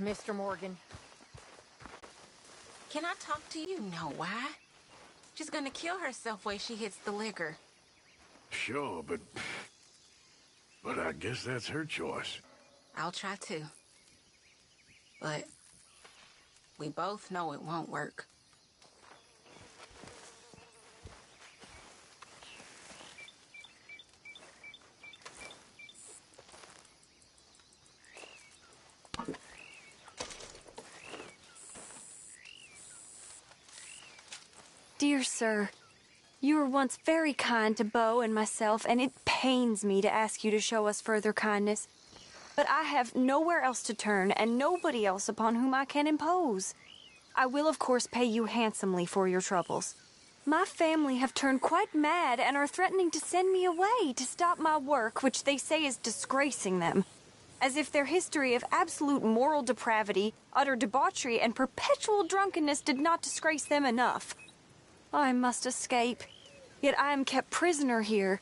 Mr. Morgan. Can I talk to you? No, why? She's gonna kill herself when she hits the liquor. Sure, but I guess that's her choice. I'll try to. But we both know it won't work. Dear sir, you were once very kind to Beau and myself, and it pains me to ask you to show us further kindness. But I have nowhere else to turn, and nobody else upon whom I can impose. I will, of course, pay you handsomely for your troubles. My family have turned quite mad and are threatening to send me away to stop my work, which they say is disgracing them. As if their history of absolute moral depravity, utter debauchery, and perpetual drunkenness did not disgrace them enough. I must escape, yet I am kept prisoner here.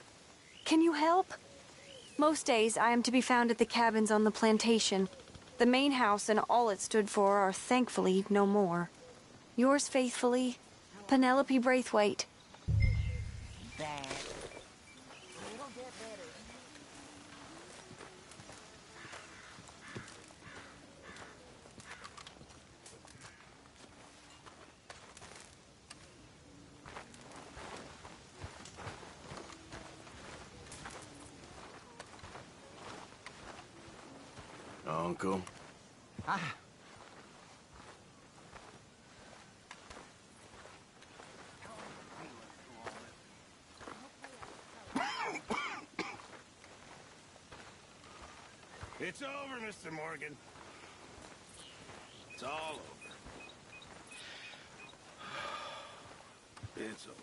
Can you help? Most days I am to be found at the cabins on the plantation. The main house and all it stood for are thankfully no more. Yours faithfully, Penelope Braithwaite. Uncle? Ah. It's over, Mr. Morgan. It's all over. It's over.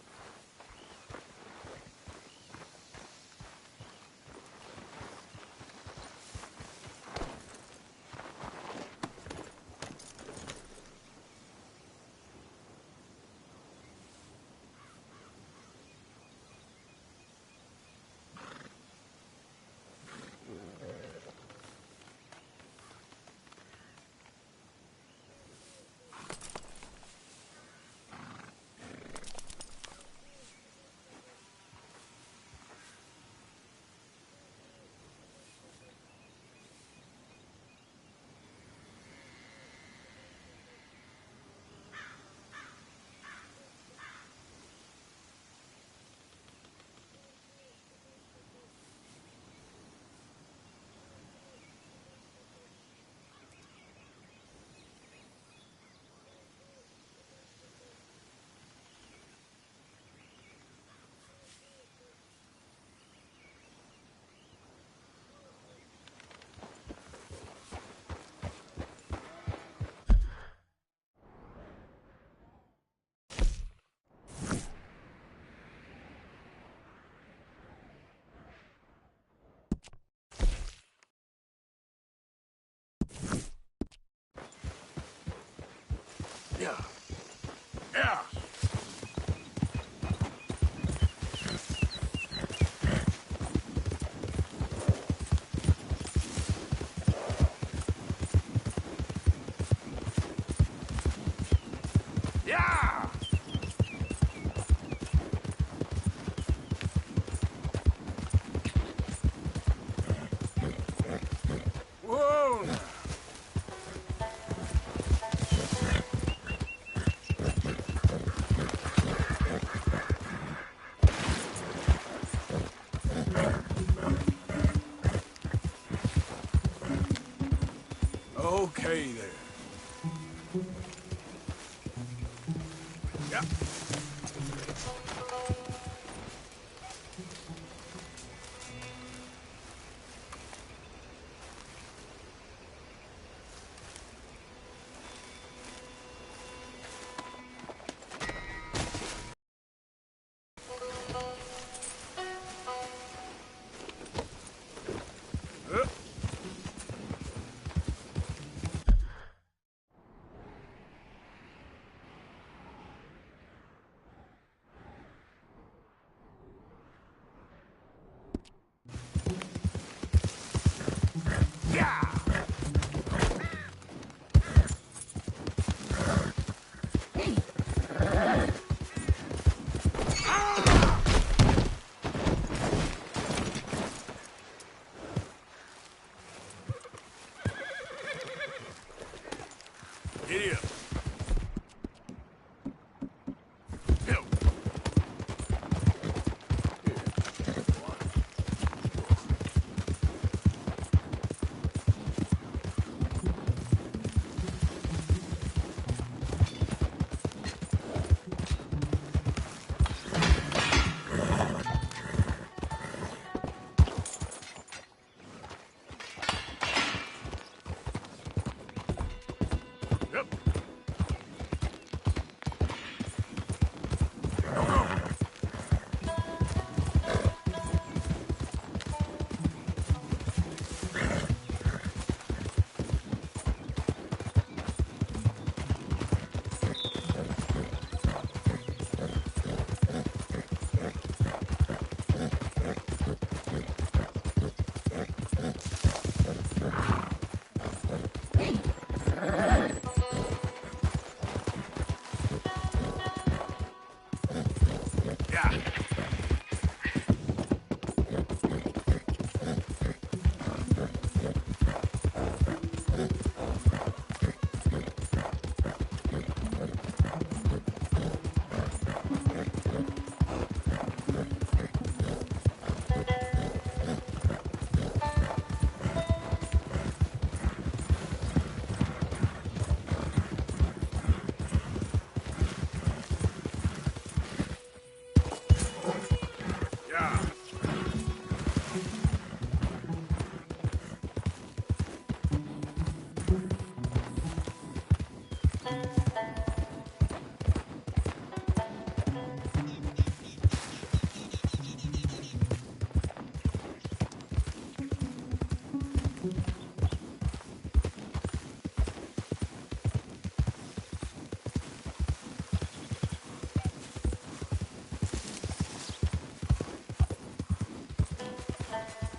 Yeah. Yeah. Yeah. Whoa. Okay there. Yeah. Giddy up. Go. Yep. Yeah. Yeah.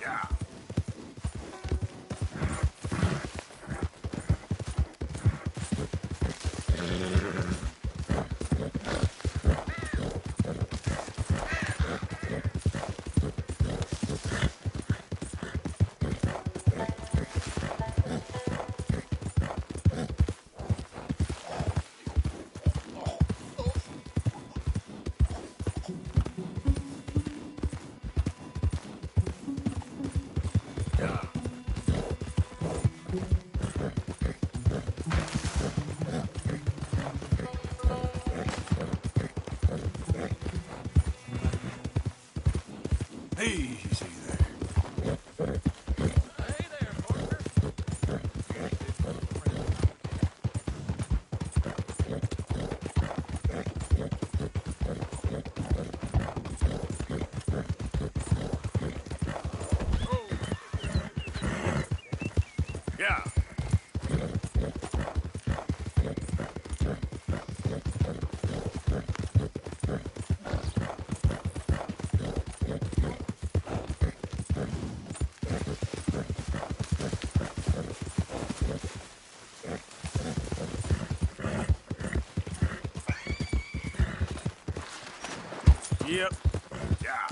Yeah. Yeah. Easy there. Hey there, partner. Yeah. Yep. Yeah.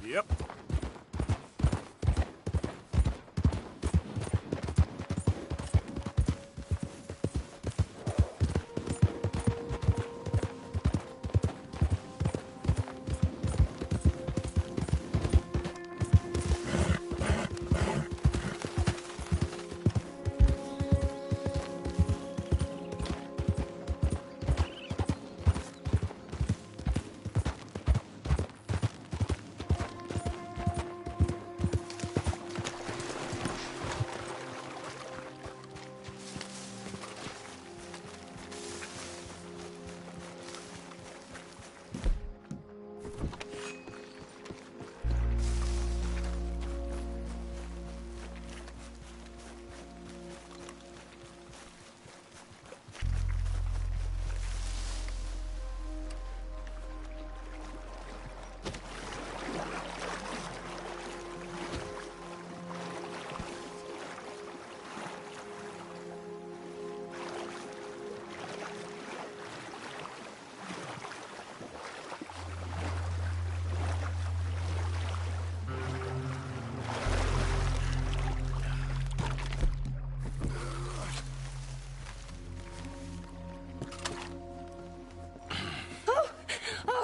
Yep.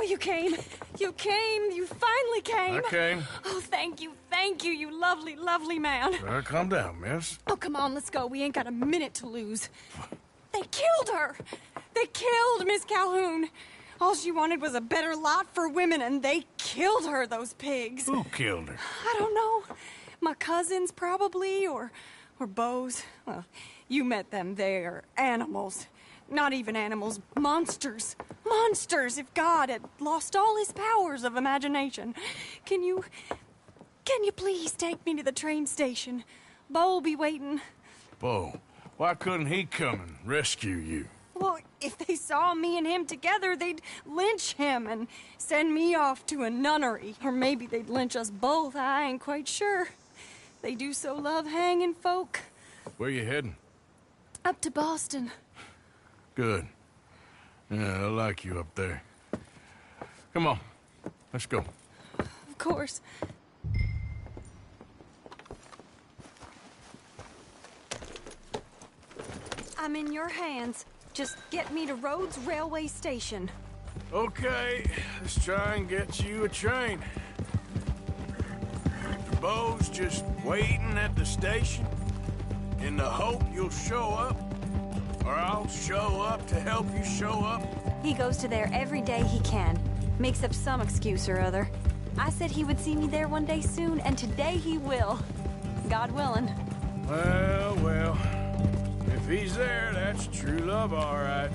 You came. You came. You finally came. I came. Oh, thank you, you lovely, lovely man. Calm down, miss. Oh, come on, let's go. We ain't got a minute to lose. They killed her. They killed Miss Calhoun. All she wanted was a better lot for women, and they killed her, those pigs. Who killed her? I don't know. My cousins, probably, or Beau's. Well, you met them. They're animals. Not even animals, monsters. Monsters, if God had lost all his powers of imagination. Can you please take me to the train station? Beau'll be waiting. Beau, why couldn't he come and rescue you? Well, if they saw me and him together, they'd lynch him and send me off to a nunnery. Or maybe they'd lynch us both, I ain't quite sure. They do so love hanging folk. Where you heading? Up to Boston. Good. Yeah, I like you up there. Come on, let's go. Of course. I'm in your hands. Just get me to Rhodes Railway Station. Okay, let's try and get you a train. Beau's just waiting at the station in the hope you'll show up, or I'll show up to help you show up. He goes to there every day he can. Makes up some excuse or other. I said he would see me there one day soon, and today he will. God willing. Well, if he's there, that's true love, all right.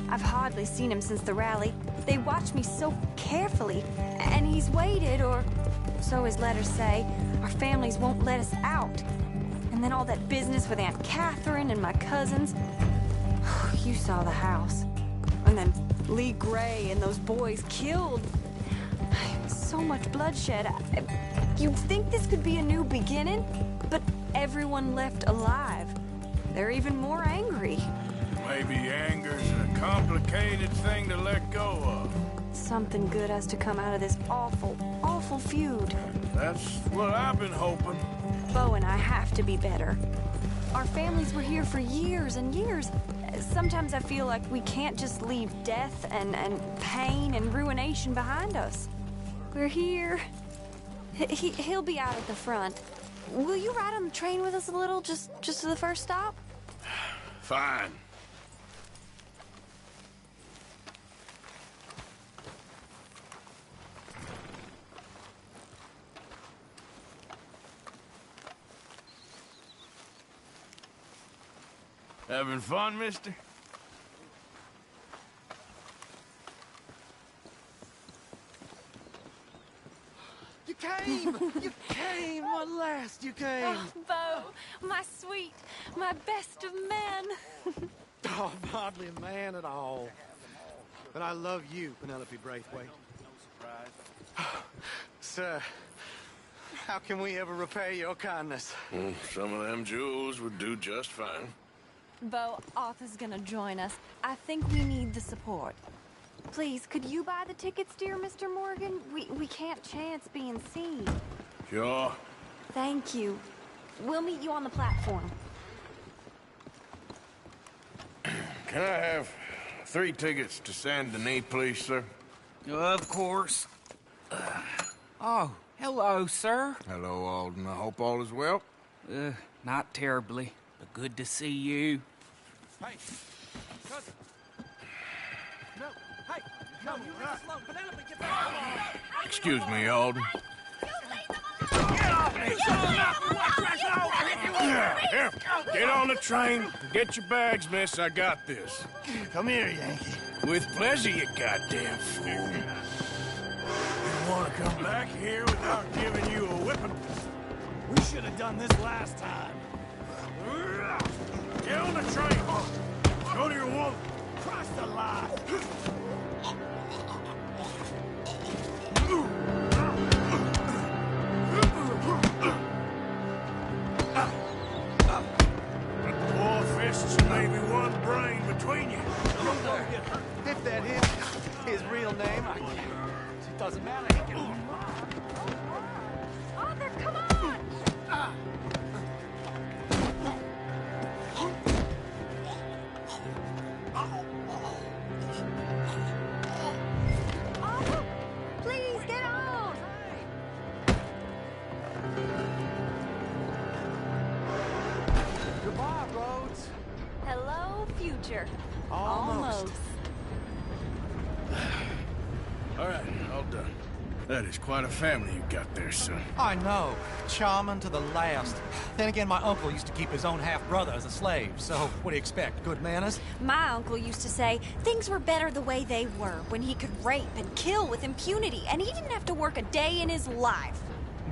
I've hardly seen him since the rally. They watch me so carefully, and he's waited, or so his letters say. Our families won't let us out. And then all that business with Aunt Catherine and my cousins. You saw the house. And then Lee Gray and those boys killed. So much bloodshed. You'd think this could be a new beginning, but everyone left alive. They're even more angry. Maybe anger's a complicated thing to let go of. Something good has to come out of this awful, awful feud. That's what I've been hoping. Bo and I have to be better. Our families were here for years and years. Sometimes I feel like we can't just leave death and pain and ruination behind us. We're here. He'll be out at the front. Will you ride on the train with us a little, just to the first stop? Fine. Having fun, mister? You came! You came! At last, you came! Oh, Bo, my sweet, my best of men. Oh, I'm hardly a man at all. But I love you, Penelope Braithwaite. Sir, how can we ever repay your kindness? Some of them jewels would do just fine. Bo, Arthur's gonna join us. I think we need the support. Please, could you buy the tickets, dear Mr. Morgan? We can't chance being seen. Sure. Thank you. We'll meet you on the platform. Can I have 3 tickets to Saint Denis, please, sir? Of course. Oh, hello, sir. Hello, Alden. I hope all is well. Not terribly, but good to see you. Hey! Cousin! No! Hey! No, you leave us alone! Penelope, get back! Excuse me, Alden. Here, get on the train. Get your bags, miss. I got this. Come here, Yankee. With pleasure, you goddamn fool. You want to come back here without giving you a whipping? We should have done this last time. Get on the train. Go to your woman. Cross the line. Four fists and maybe one brain between you. If that is his real name, it doesn't matter. He can... Arthur, come on! Arthur, please get on! Goodbye, Rhodes. Hello, future. Almost. All right, all done. That is quite a family you got there, son. I know. Charming to the last. Then again, my uncle used to keep his own half-brother as a slave, so what do you expect? Good manners? My uncle used to say things were better the way they were, when he could rape and kill with impunity, and he didn't have to work a day in his life.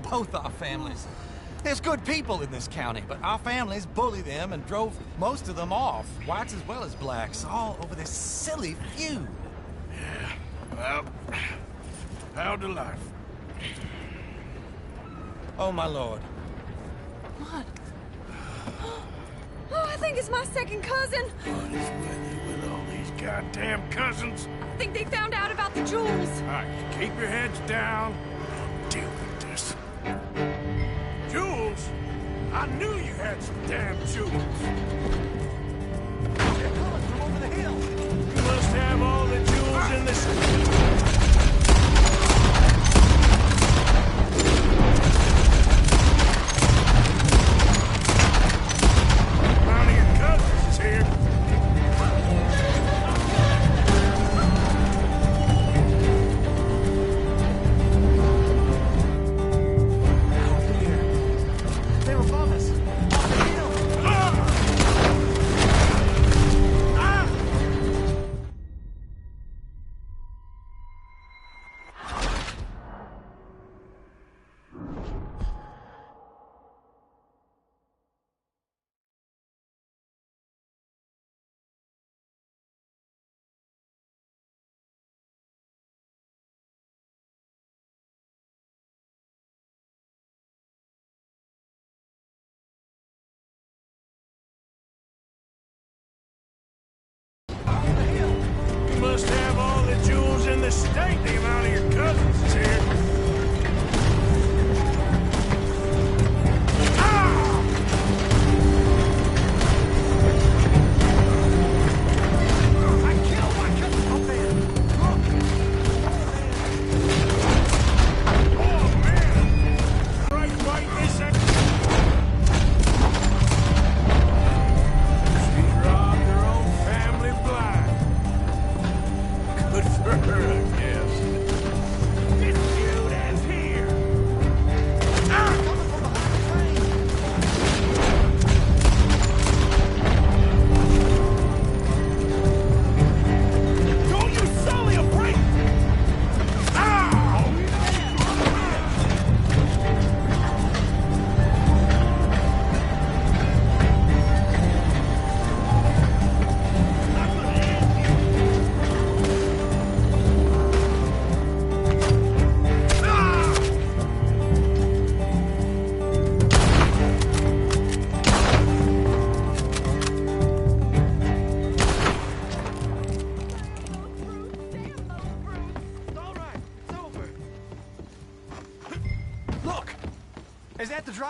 Both our families. There's good people in this county, but our families bullied them and drove most of them off, whites as well as blacks, all over this silly feud. Well, how to life? Oh, my lord. What? Oh, I think it's my second cousin. What is with all these goddamn cousins? I think they found out about the jewels. All right, keep your heads down. I'll deal with this. Jewels? I knew you had some damn jewels. They're coming from over the hill. You must have all the jewels in this... None of your cousins is here. They were above us. Up the hill. You must have all the jewels in the state. The amount of your cousins is here.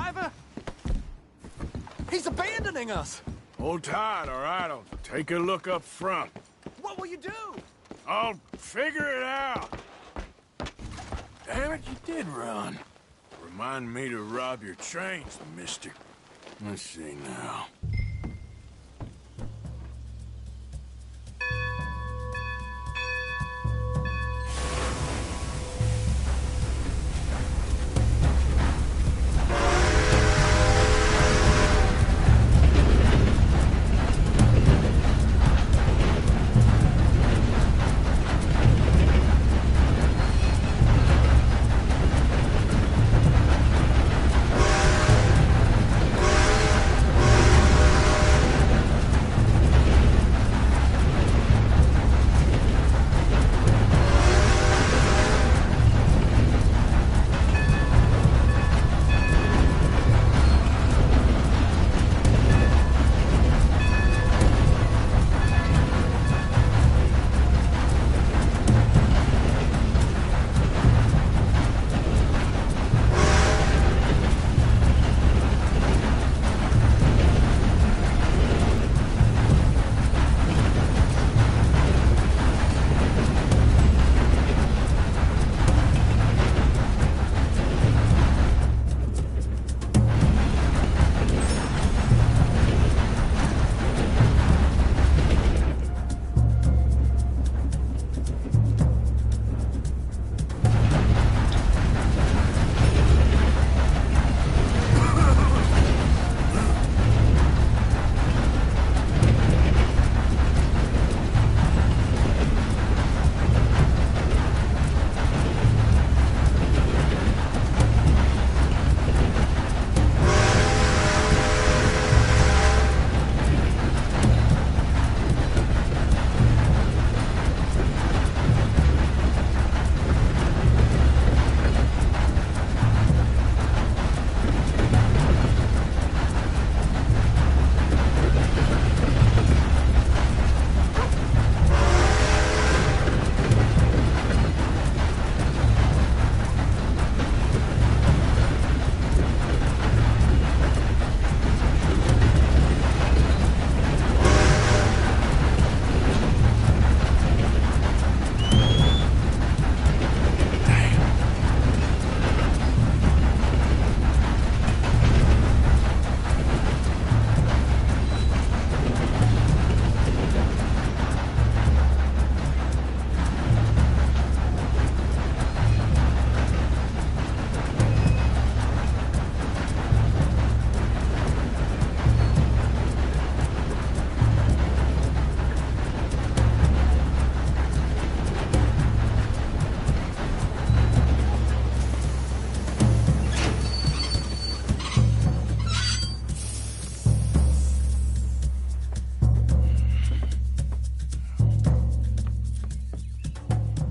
driver? He's abandoning us! Hold tight, all right? I'll take a look up front. What will you do? I'll figure it out. Damn it, you did run. Remind me to rob your trains, mister. Let's see now.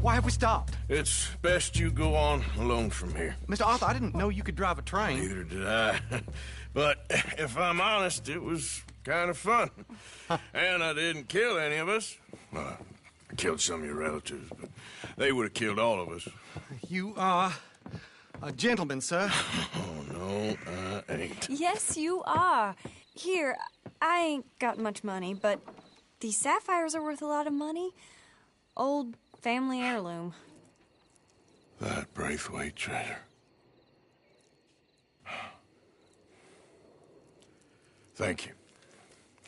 Why have we stopped? It's best you go on alone from here. Mr. Arthur, I didn't know you could drive a train. Neither did I. But if I'm honest, it was kind of fun. And I didn't kill any of us. Well, I killed some of your relatives, but they would have killed all of us. You are a gentleman, sir. Oh, no, I ain't. Yes, you are. Here, I ain't got much money, but these sapphires are worth a lot of money. Old family heirloom. That Braithwaite treasure. Thank you.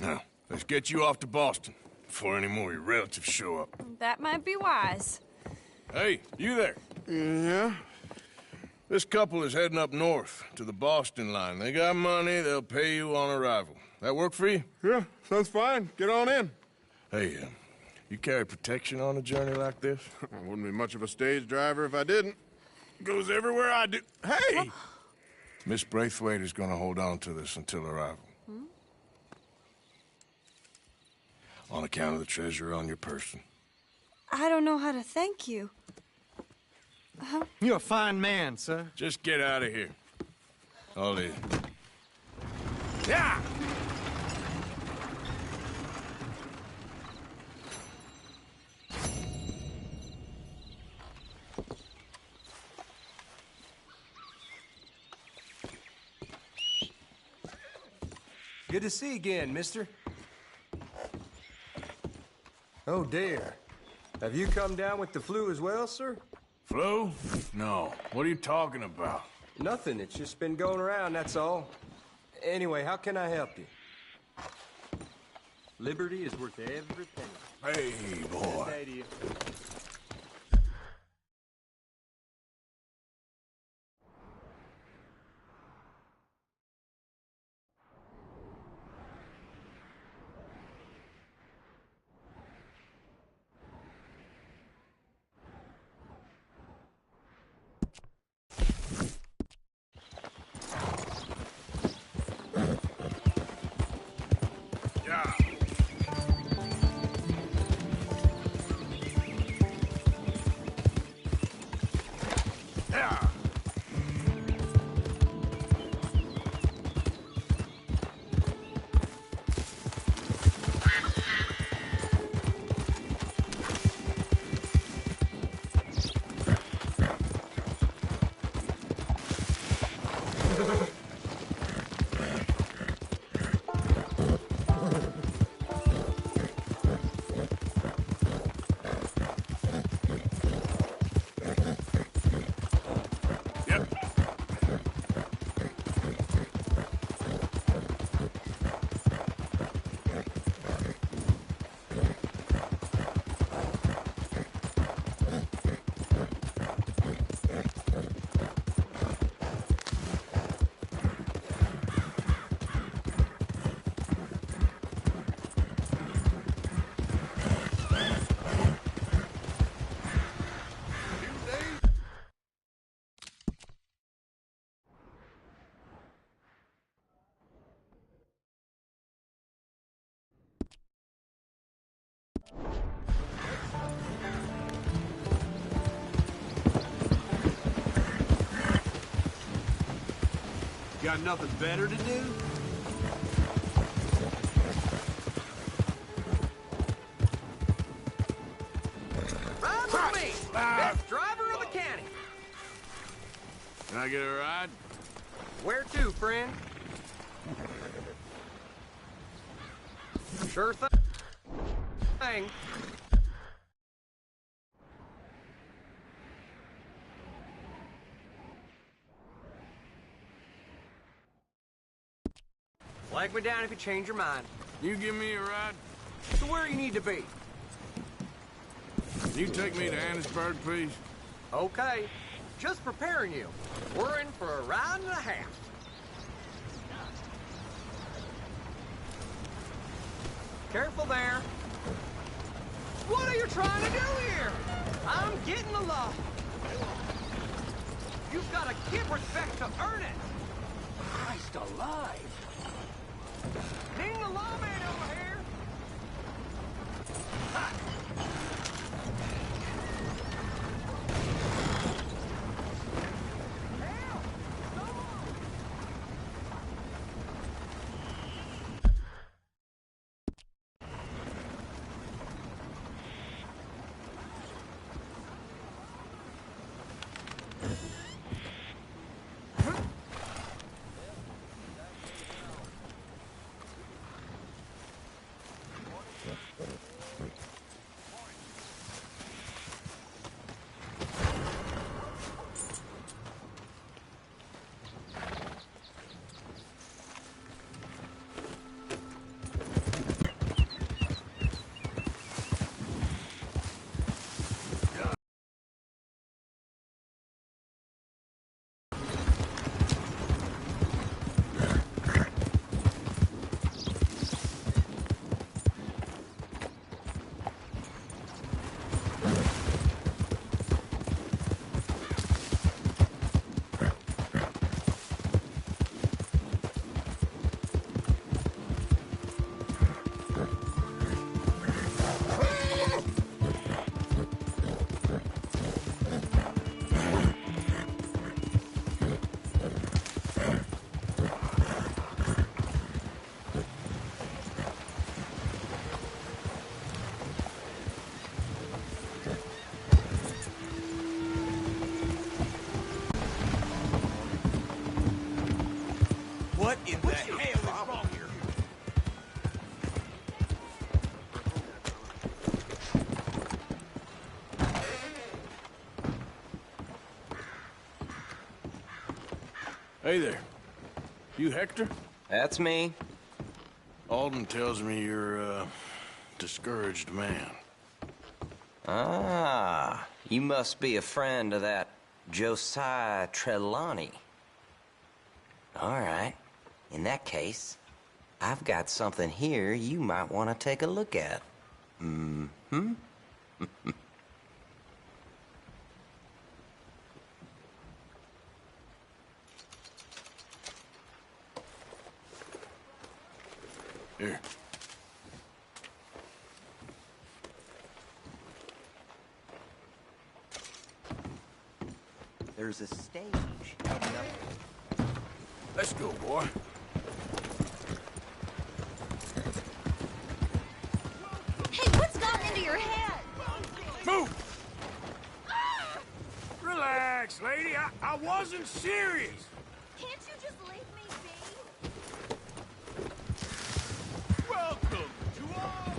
Now, let's get you off to Boston before any more of your relatives show up. That might be wise. Hey, you there? Yeah? This couple is heading up north to the Boston line. They got money, they'll pay you on arrival. That work for you? Yeah, sounds fine. Get on in. Hey, you carry protection on a journey like this? I wouldn't be much of a stage driver if I didn't. Goes everywhere I do. Hey! Miss Braithwaite is going to hold on to this until arrival. On account of the treasure on your person. I don't know how to thank you. You're a fine man, sir. Just get out of here. I'll leave. Yeah! Good to see you again, mister. Oh, dear. Have you come down with the flu as well, sir? Flu? No. What are you talking about? Nothing. It's just been going around, that's all. Anyway, how can I help you? Liberty is worth every penny. Hey, boy. Good day to you. Yeah. Yeah. Yep. Got nothing better to do? Ride with me! Best driver of the county! Can I get a ride? Where to, friend? Sure thing. Flag me down if you change your mind. You give me a ride? To where you need to be. Can you take me to Annisburg, please? Okay. Just preparing you. We're in for a ride and a half. Careful there. What are you trying to do here? I'm getting the law. You've got to give respect to earn it. Christ alive. Need the lawman over here. Ha! What in the hell is wrong here? Hey there. You Hector? That's me. Alden tells me you're a discouraged man. Ah, you must be a friend of that Josiah Trelawney. All right. In that case, I've got something here you might want to take a look at. Mm-hmm. Here. There's a stage heading up. Let's go, boy. Hey, what's gotten into your head? Move! Relax, lady. I wasn't serious. Can't you just leave me be? Welcome to our...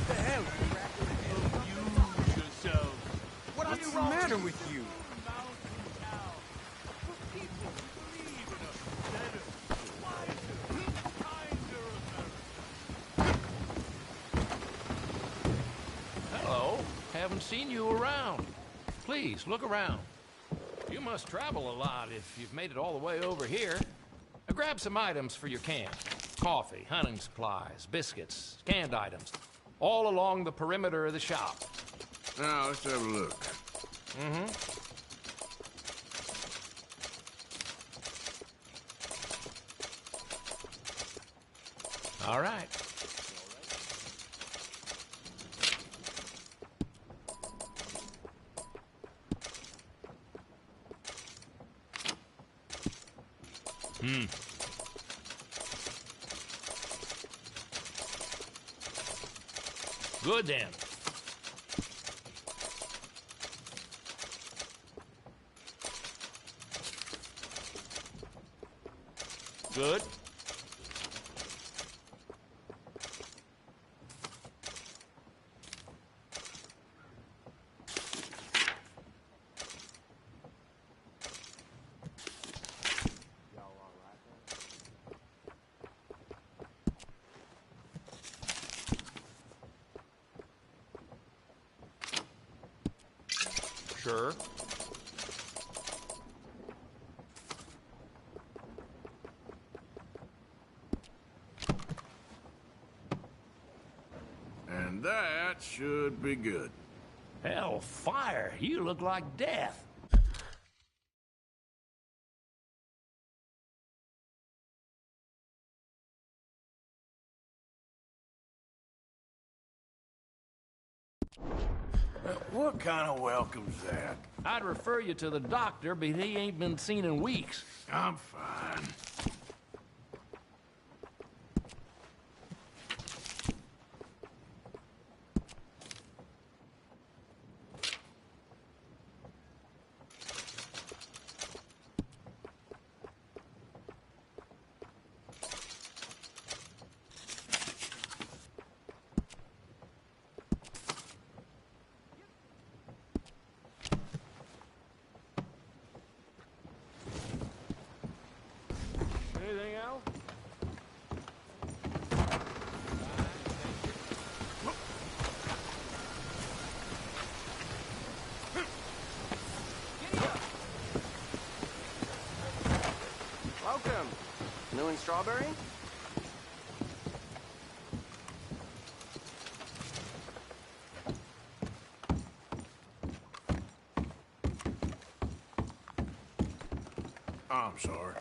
The hell? Amuse yourself. What's the matter with you? Hello. Haven't seen you around. Please, look around. You must travel a lot if you've made it all the way over here. Now, grab some items for your camp. Coffee, hunting supplies, biscuits, canned items. All along the perimeter of the shop. Now, let's have a look. Mm-hmm. All right. Good then. Good. Sure. And that should be good. Hell, fire. You look like death. What kind of welcome's that? I'd refer you to the doctor, but he ain't been seen in weeks. I'm fine. Anything else? Welcome. New and strawberry? I'm sorry.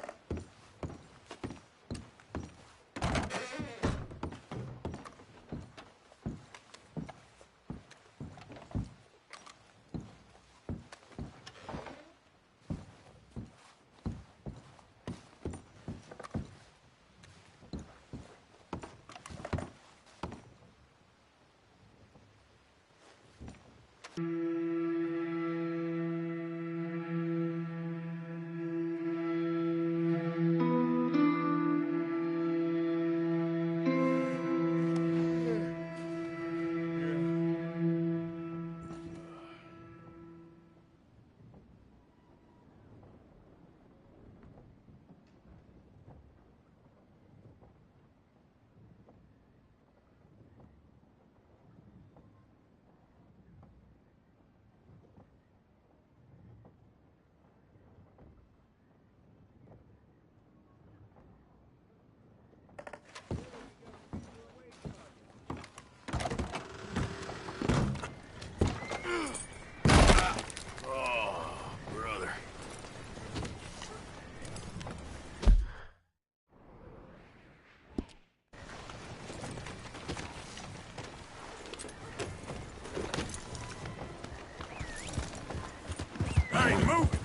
Move it!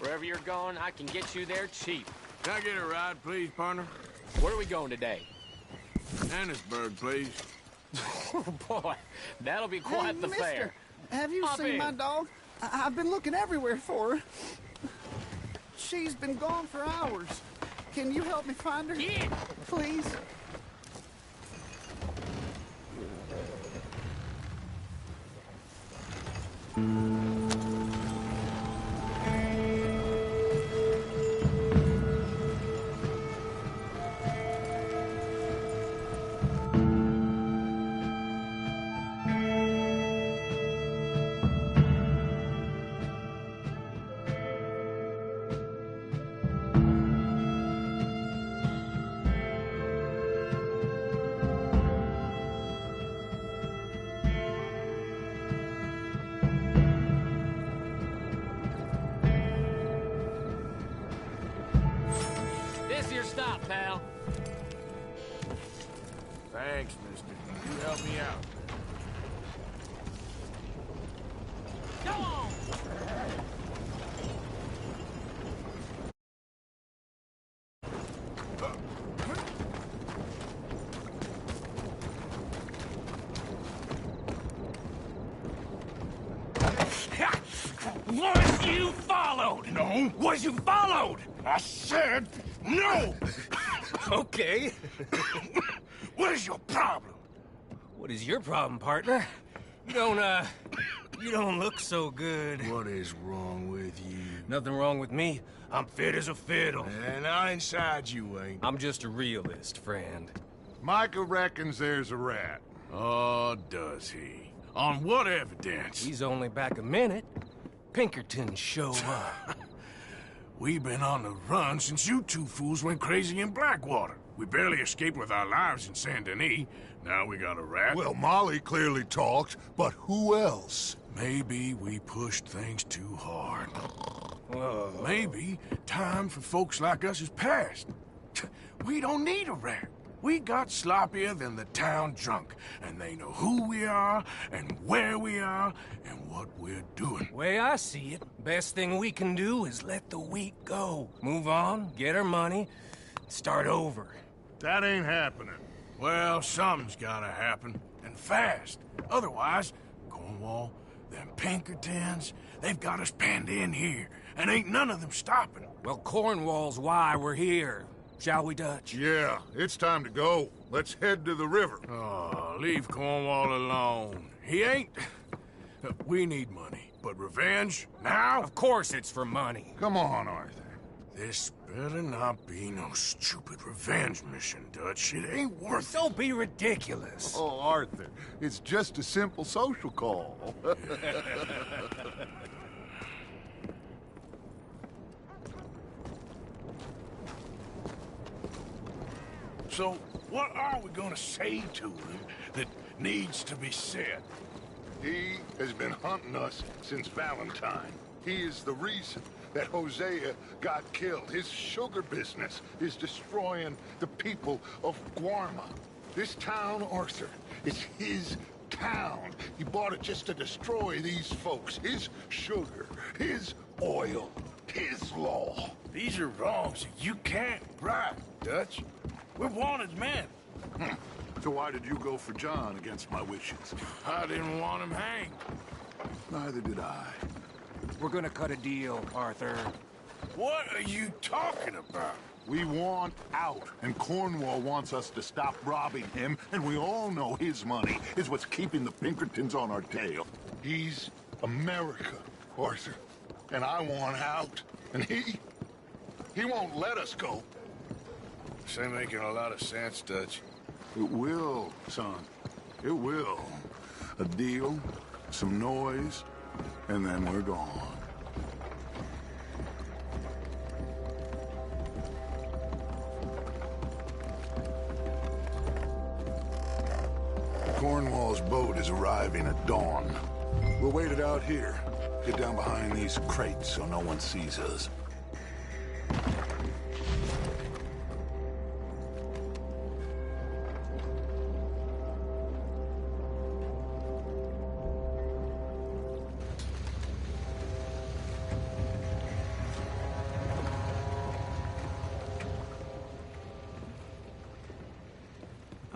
Wherever you're going, I can get you there cheap. Can I get a ride, please, partner? Where are we going today? Annisburg, please. Oh, boy, that'll be quite the fair. Have you Hop seen in. my dog? I've been looking everywhere for her. She's been gone for hours. Can you help me find her? Yeah. Please? This your stop, pal. Thanks, mister. You help me out. Go on! Was you followed? No. Was you followed? I said no. Okay. What is your problem? What is your problem, partner? You don't look so good. What is wrong with you? Nothing wrong with me. I'm fit as a fiddle. And not inside you ain't. I'm just a realist, friend. Micah reckons there's a rat. Oh, does he? On what evidence? He's only back a minute. Pinkerton show up. We've been on the run since you two fools went crazy in Blackwater. We barely escaped with our lives in Saint Denis. Now we got a rat. Well, Molly clearly talked, but who else? Maybe we pushed things too hard. Whoa. Maybe time for folks like us is past. We don't need a rat. We got sloppier than the town drunk, and they know who we are, and where we are, and what we're doing. Way I see it, best thing we can do is let the week go. Move on, get our money, start over. That ain't happening. Well, something's gotta happen, and fast. Otherwise, Cornwall, them Pinkertons, they've got us penned in here, and ain't none of them stopping. Well, Cornwall's why we're here. Shall we, Dutch? Yeah, it's time to go. Let's head to the river. Oh, leave Cornwall alone. He ain't... We need money, but revenge, now? Of course it's for money. Come on, Arthur. This better not be no stupid revenge mission, Dutch. It ain't worth it. Don't be ridiculous. Oh, Arthur, it's just a simple social call. So, what are we gonna say to him that needs to be said? He has been hunting us since Valentine. He is the reason that Hosea got killed. His sugar business is destroying the people of Guarma. This town, Arthur, is his town. He bought it just to destroy these folks. His sugar, his oil, his law. These are wrongs that you can't right, Dutch. We're wanted men. So why did you go for John against my wishes? I didn't want him hanged. Neither did I. We're gonna cut a deal, Arthur. What are you talking about? We want out, and Cornwall wants us to stop robbing him, and we all know his money is what's keeping the Pinkertons on our tail. He's America, Arthur, and I want out, and he won't let us go. This ain't making a lot of sense, Dutch. It will, son. It will. A deal, some noise, and then we're gone. Cornwall's boat is arriving at dawn. We'll wait it out here. Get down behind these crates so no one sees us.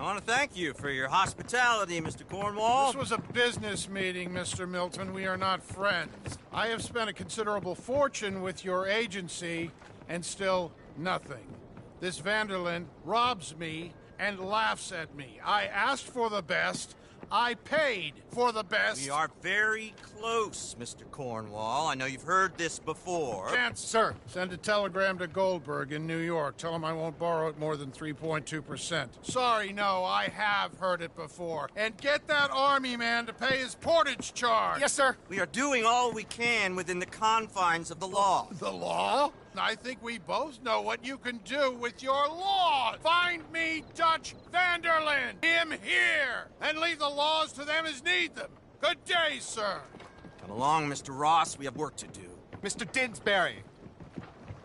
I want to thank you for your hospitality, Mr. Cornwall. This was a business meeting, Mr. Milton. We are not friends. I have spent a considerable fortune with your agency, and still nothing. This Vanderlyn robs me and laughs at me. I asked for the best. I paid for the best. We are very close, Mr. Cornwall. I know you've heard this before. Chance, sir, send a telegram to Goldberg in New York. Tell him I won't borrow it more than 3.2%. Sorry, no, I have heard it before. And get that army man to pay his portage charge. Yes, sir. We are doing all we can within the confines of the law. The law? I think we both know what you can do with your law. Find me Dutch Vanderlyn, him here, and leave the laws to them as need them. Good day, sir. Come along, Mr. Ross. We have work to do. Mr. Didsbury.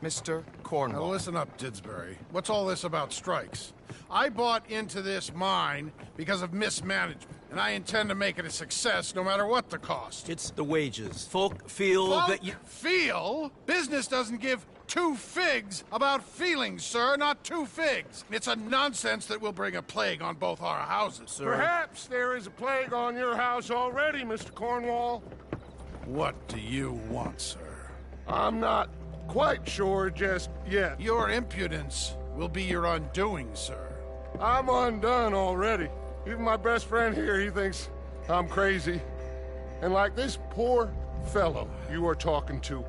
Mr. Cornwall. Now listen up, Didsbury. What's all this about strikes? I bought into this mine because of mismanagement, and I intend to make it a success no matter what the cost. It's the wages. Folk feel that you... Feel? Business doesn't give two figs about feelings, sir, not two figs. It's a nonsense that will bring a plague on both our houses, sir. Perhaps there is a plague on your house already, Mr. Cornwall. What do you want, sir? I'm not quite sure just yet. Your impudence will be your undoing, sir. I'm undone already. Even my best friend here, he thinks I'm crazy. And like this poor fellow you are talking to,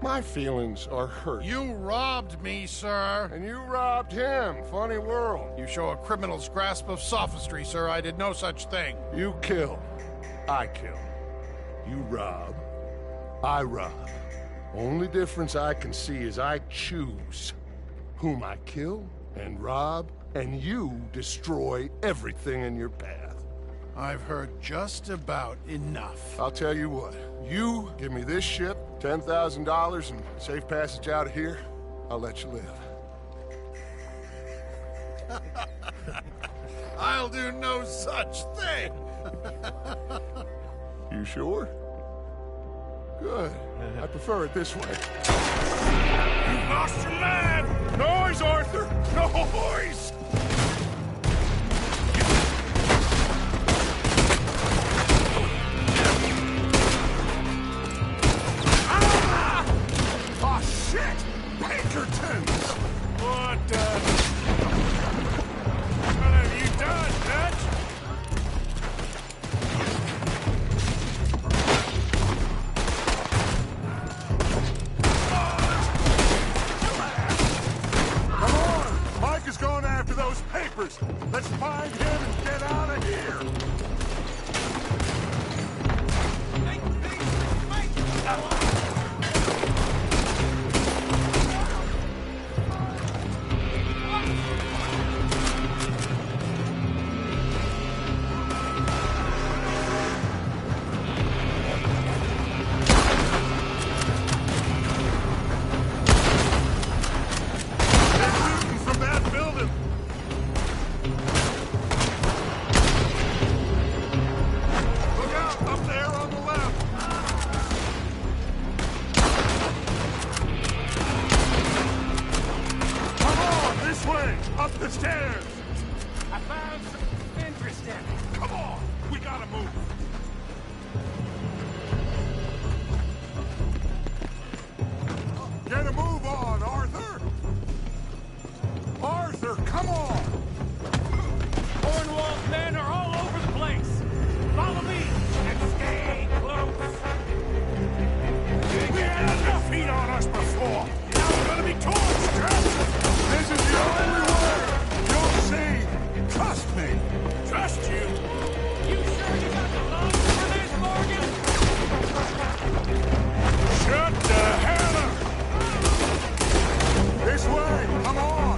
my feelings are hurt. You robbed me, sir. And you robbed him. Funny world. You show a criminal's grasp of sophistry, sir. I did no such thing. You kill. I kill. You rob. I rob. Only difference I can see is I choose whom I kill and rob, and you destroy everything in your path. I've heard just about enough. I'll tell you what. You give me this ship, $10,000, and safe passage out of here, I'll let you live. I'll do no such thing. You sure? Good. I prefer it this way. You've lost your man! Noise, Arthur! Noise! Ah! Oh, shit! Pinkertons! What have you done, Dutch? Is going after those papers. Let's find him and get out of here. Up the stairs! I found something interesting. Come on! We gotta move! Get a move on, Arthur! Arthur, come on! Cornwall's men are all over the place. Follow me and stay close. We had enough heat on us before. Now we're gonna be torched! This is the only way you'll see. Trust me. Trust you. You sure you got the lungs for this, Morgan? Shut the hell up! This way. Come on.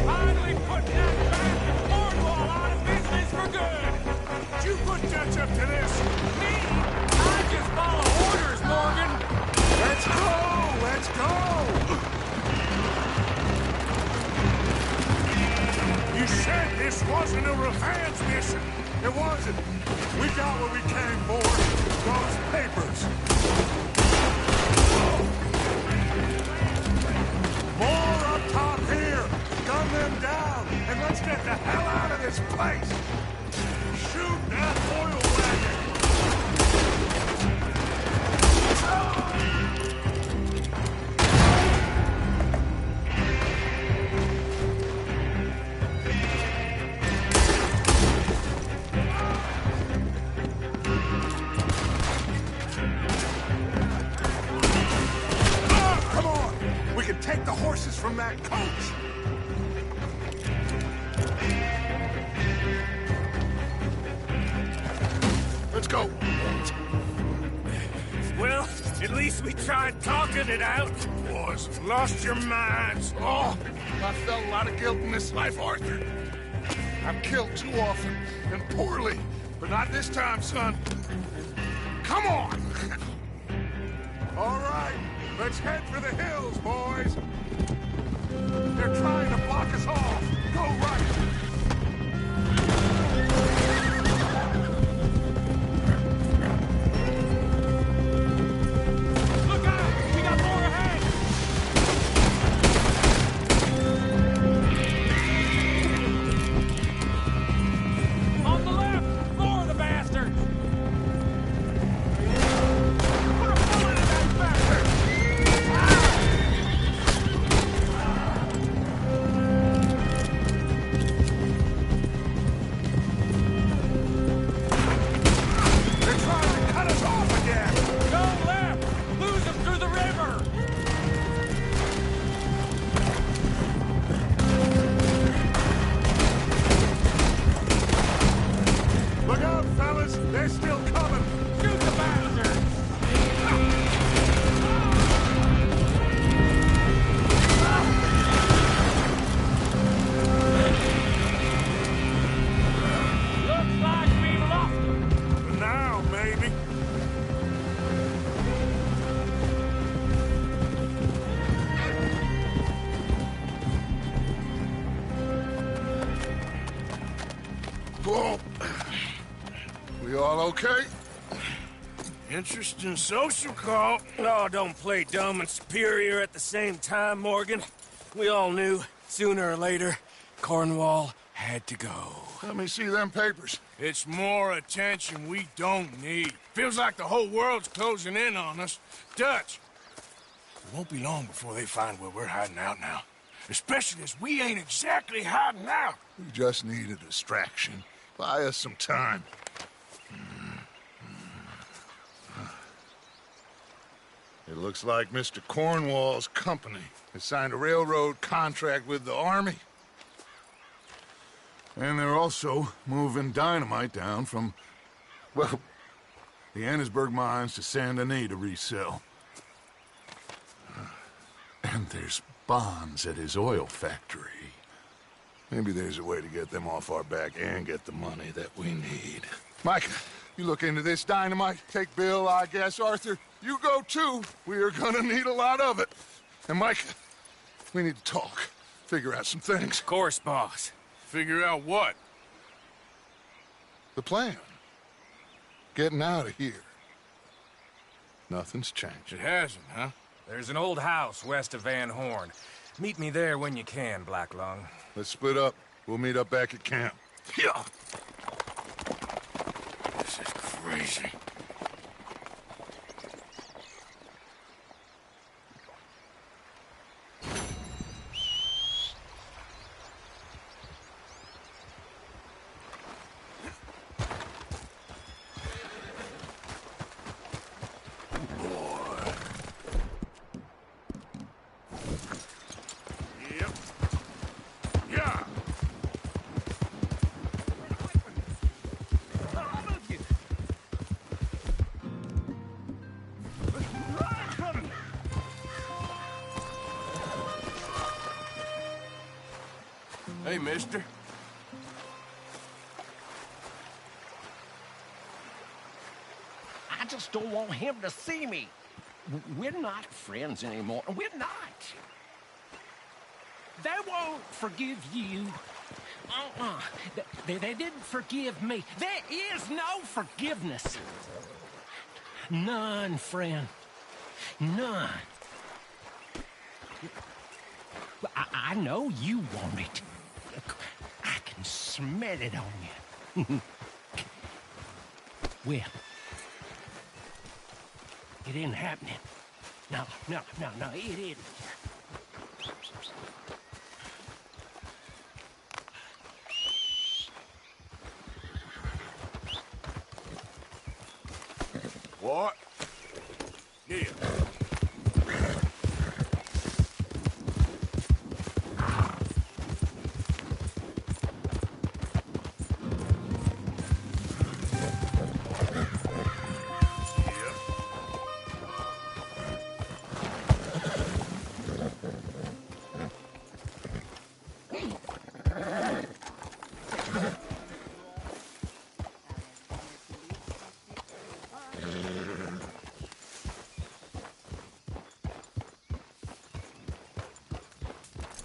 Finally putting that bastard Cornwall out of business for good. Did you put Dutch up to this? Me? I just follow orders, Morgan. Let's go! Let's go! You said this wasn't a revenge mission. It wasn't. We got what we came for. Those papers. More up get the hell out of this place! Shoot that oil wagon! Come on! We can take the horses from that coach! Let's go. Well, at least we tried talking it out. Boys, lost your minds. Oh, I felt a lot of guilt in this life, Arthur. I've killed too often and poorly, but not this time, son. Come on. All right, let's head for the hills, boys. They're trying to block us off. Go right. Whoa. We all okay? Interesting social call. Oh, don't play dumb and superior at the same time, Morgan. We all knew, sooner or later, Cornwall had to go. Let me see them papers. It's more attention we don't need. Feels like the whole world's closing in on us. Dutch, it won't be long before they find where we're hiding out now. Especially as we ain't exactly hiding out. We just need a distraction. Buy us some time. It looks like Mr. Cornwall's company has signed a railroad contract with the Army. And they're also moving dynamite down from, well, the Annesburg mines to Saint Denis to resell. And there's bonds at his oil factory. Maybe there's a way to get them off our back and get the money that we need. Mike, you look into this dynamite. Take Bill, I guess. Arthur, you go too. We are gonna need a lot of it. And Mike, we need to talk. Figure out some things. Of course, boss. Figure out what? The plan. Getting out of here. Nothing's changed. It hasn't, huh? There's an old house west of Van Horn. Meet me there when you can, Black Lung. Let's split up. We'll meet up back at camp. Yeah. This is crazy. Hey, mister. I just don't want him to see me. We're not friends anymore. We're not. They won't forgive you. They didn't forgive me. There is no forgiveness. None, friend. None. I know you want it. I can smell it on you. Well, it ain't happening. No, it isn't. What? Here.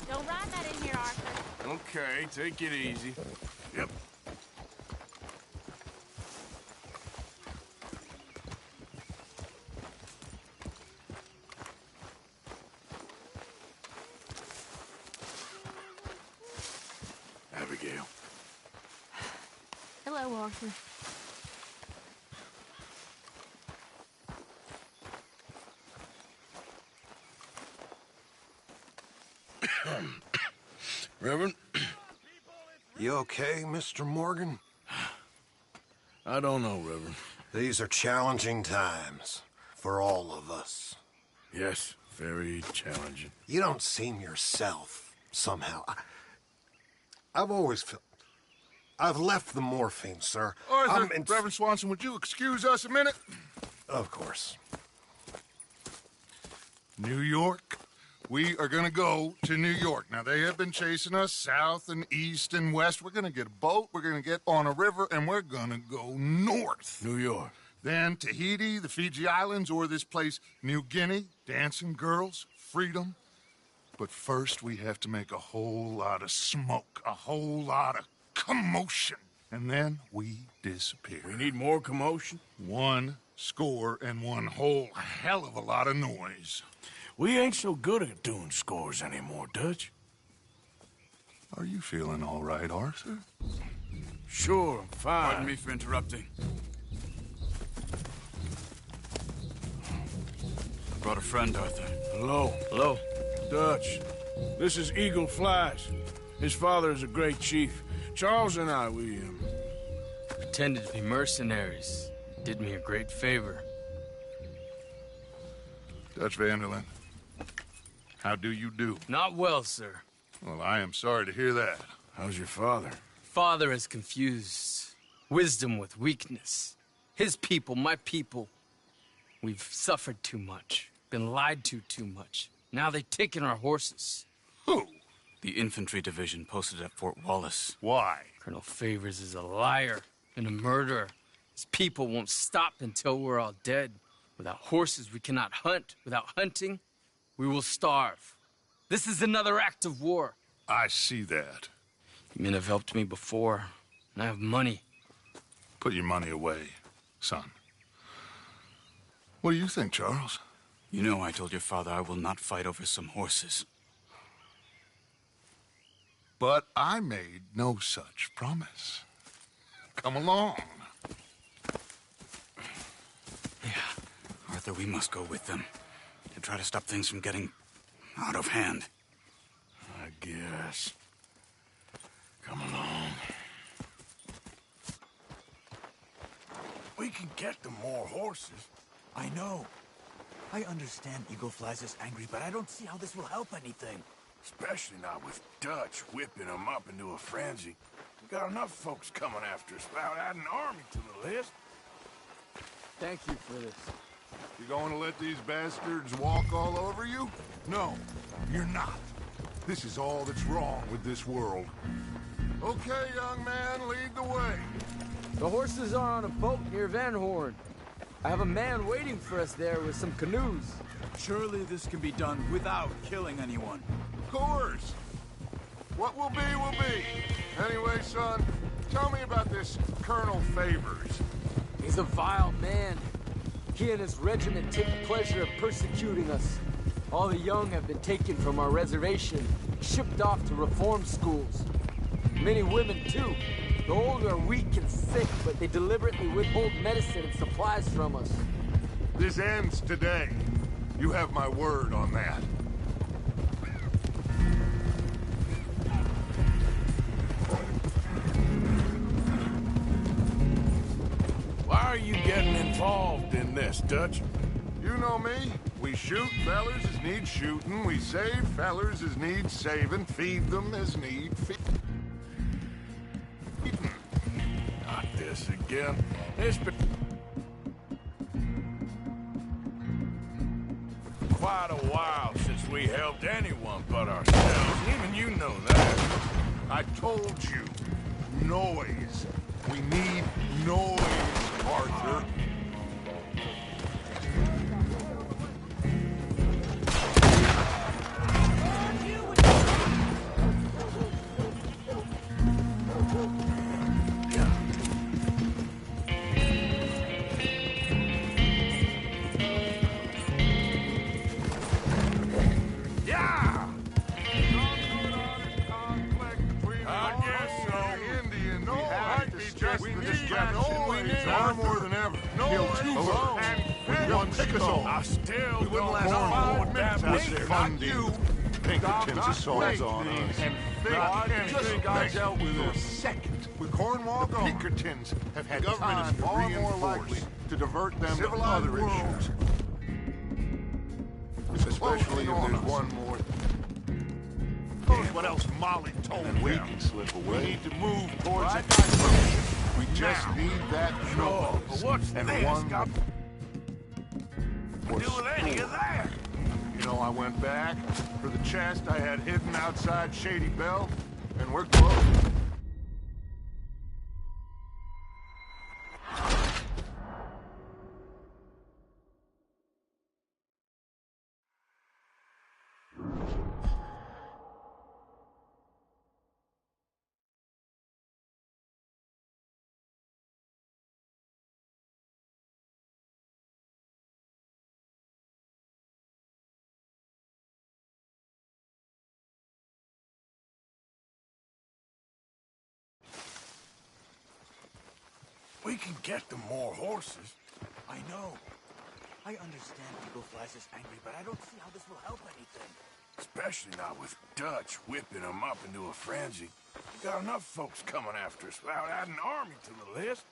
Don't ride that in here, Arthur. Okay, take it easy. Yep. Abigail. Hello, Arthur. Reverend? You okay, Mr. Morgan? I don't know, Reverend. These are challenging times for all of us. Yes, very challenging. You don't seem yourself, somehow. I've always felt... I've left the morphine, sir. Arthur, Reverend Swanson, would you excuse us a minute? Of course. New York? We are gonna go to New York. Now, they have been chasing us south and east and west. We're gonna get a boat, we're gonna get on a river, and we're gonna go north. New York. Then Tahiti, the Fiji Islands, or this place, New Guinea, dancing girls, freedom. But first, we have to make a whole lot of smoke, a whole lot of commotion. And then we disappear. We need more commotion? 1 score and 1 whole hell of a lot of noise. We ain't so good at doing scores anymore, Dutch. Are you feeling all right, Arthur? Sure, I'm fine. Pardon me for interrupting. I brought a friend, Arthur. Hello. Hello. Dutch. This is Eagle Flies. His father is a great chief. Charles and I, we pretended to be mercenaries. Did me a great favor. Dutch Vanderlyn, how do you do? Not well, sir. Well, I am sorry to hear that. How's your father? Father has confused wisdom with weakness. His people, my people. We've suffered too much. Been lied to too much. Now they've taken our horses. Who? The infantry division posted at Fort Wallace. Why? Colonel Favors is a liar and a murderer. His people won't stop until we're all dead. Without horses, we cannot hunt. Without hunting, we will starve. This is another act of war. I see that. You men have helped me before, and I have money. Put your money away, son. What do you think, Charles? You know I told your father I will not fight over some horses. But I made no such promise. Come along. Yeah, Arthur, we must go with them to try to stop things from getting out of hand. I guess. Come along. We can get them more horses. I know. I understand Eagle Flies is angry, but I don't see how this will help anything. Especially not with Dutch whipping them up into a frenzy. We got enough folks coming after us without adding an army to the list. Thank you for this. You going to let these bastards walk all over you? No, you're not. This is all that's wrong with this world. Okay, young man, lead the way. The horses are on a boat near Van Horn. I have a man waiting for us there with some canoes. Surely this can be done without killing anyone. Of course. What will be, will be. Anyway, son, tell me about this Colonel Favors. He's a vile man. He and his regiment take pleasure of persecuting us. All the young have been taken from our reservation, shipped off to reform schools. Many women, too. The old are weak and sick, but they deliberately withhold medicine and supplies from us. This ends today. You have my word on that. Why are you getting involved in this, Dutch? You know me. We shoot fellers as need shooting. We save fellers as need saving. Feed them as need feeding. Not this again. It's been quite a while since we helped anyone but ourselves. Even you know that. I told you. Noise. We need noise, Arthur. Now more than ever. Kill two birds with one stone. I still We wouldn't last Cornwall, 4 minutes damn with it. funding. Pinkerton's assaults on us. And Just think I dealt with this second. With Cornwall gone, Pinkertons have had the government is far more likely to divert them to other issues. Especially if there's one more. Knows what else Molly told them. We can slip away. We need to move towards a diversion. We just need that noise. What's and this one got to do with any of that? You know, I went back for the chest I had hidden outside Shady Bell, and we're close. We can get them more horses. I know. I understand Eagle Flies is angry, but I don't see how this will help anything. Especially not with Dutch whipping them up into a frenzy. We got enough folks coming after us without adding an army to the list.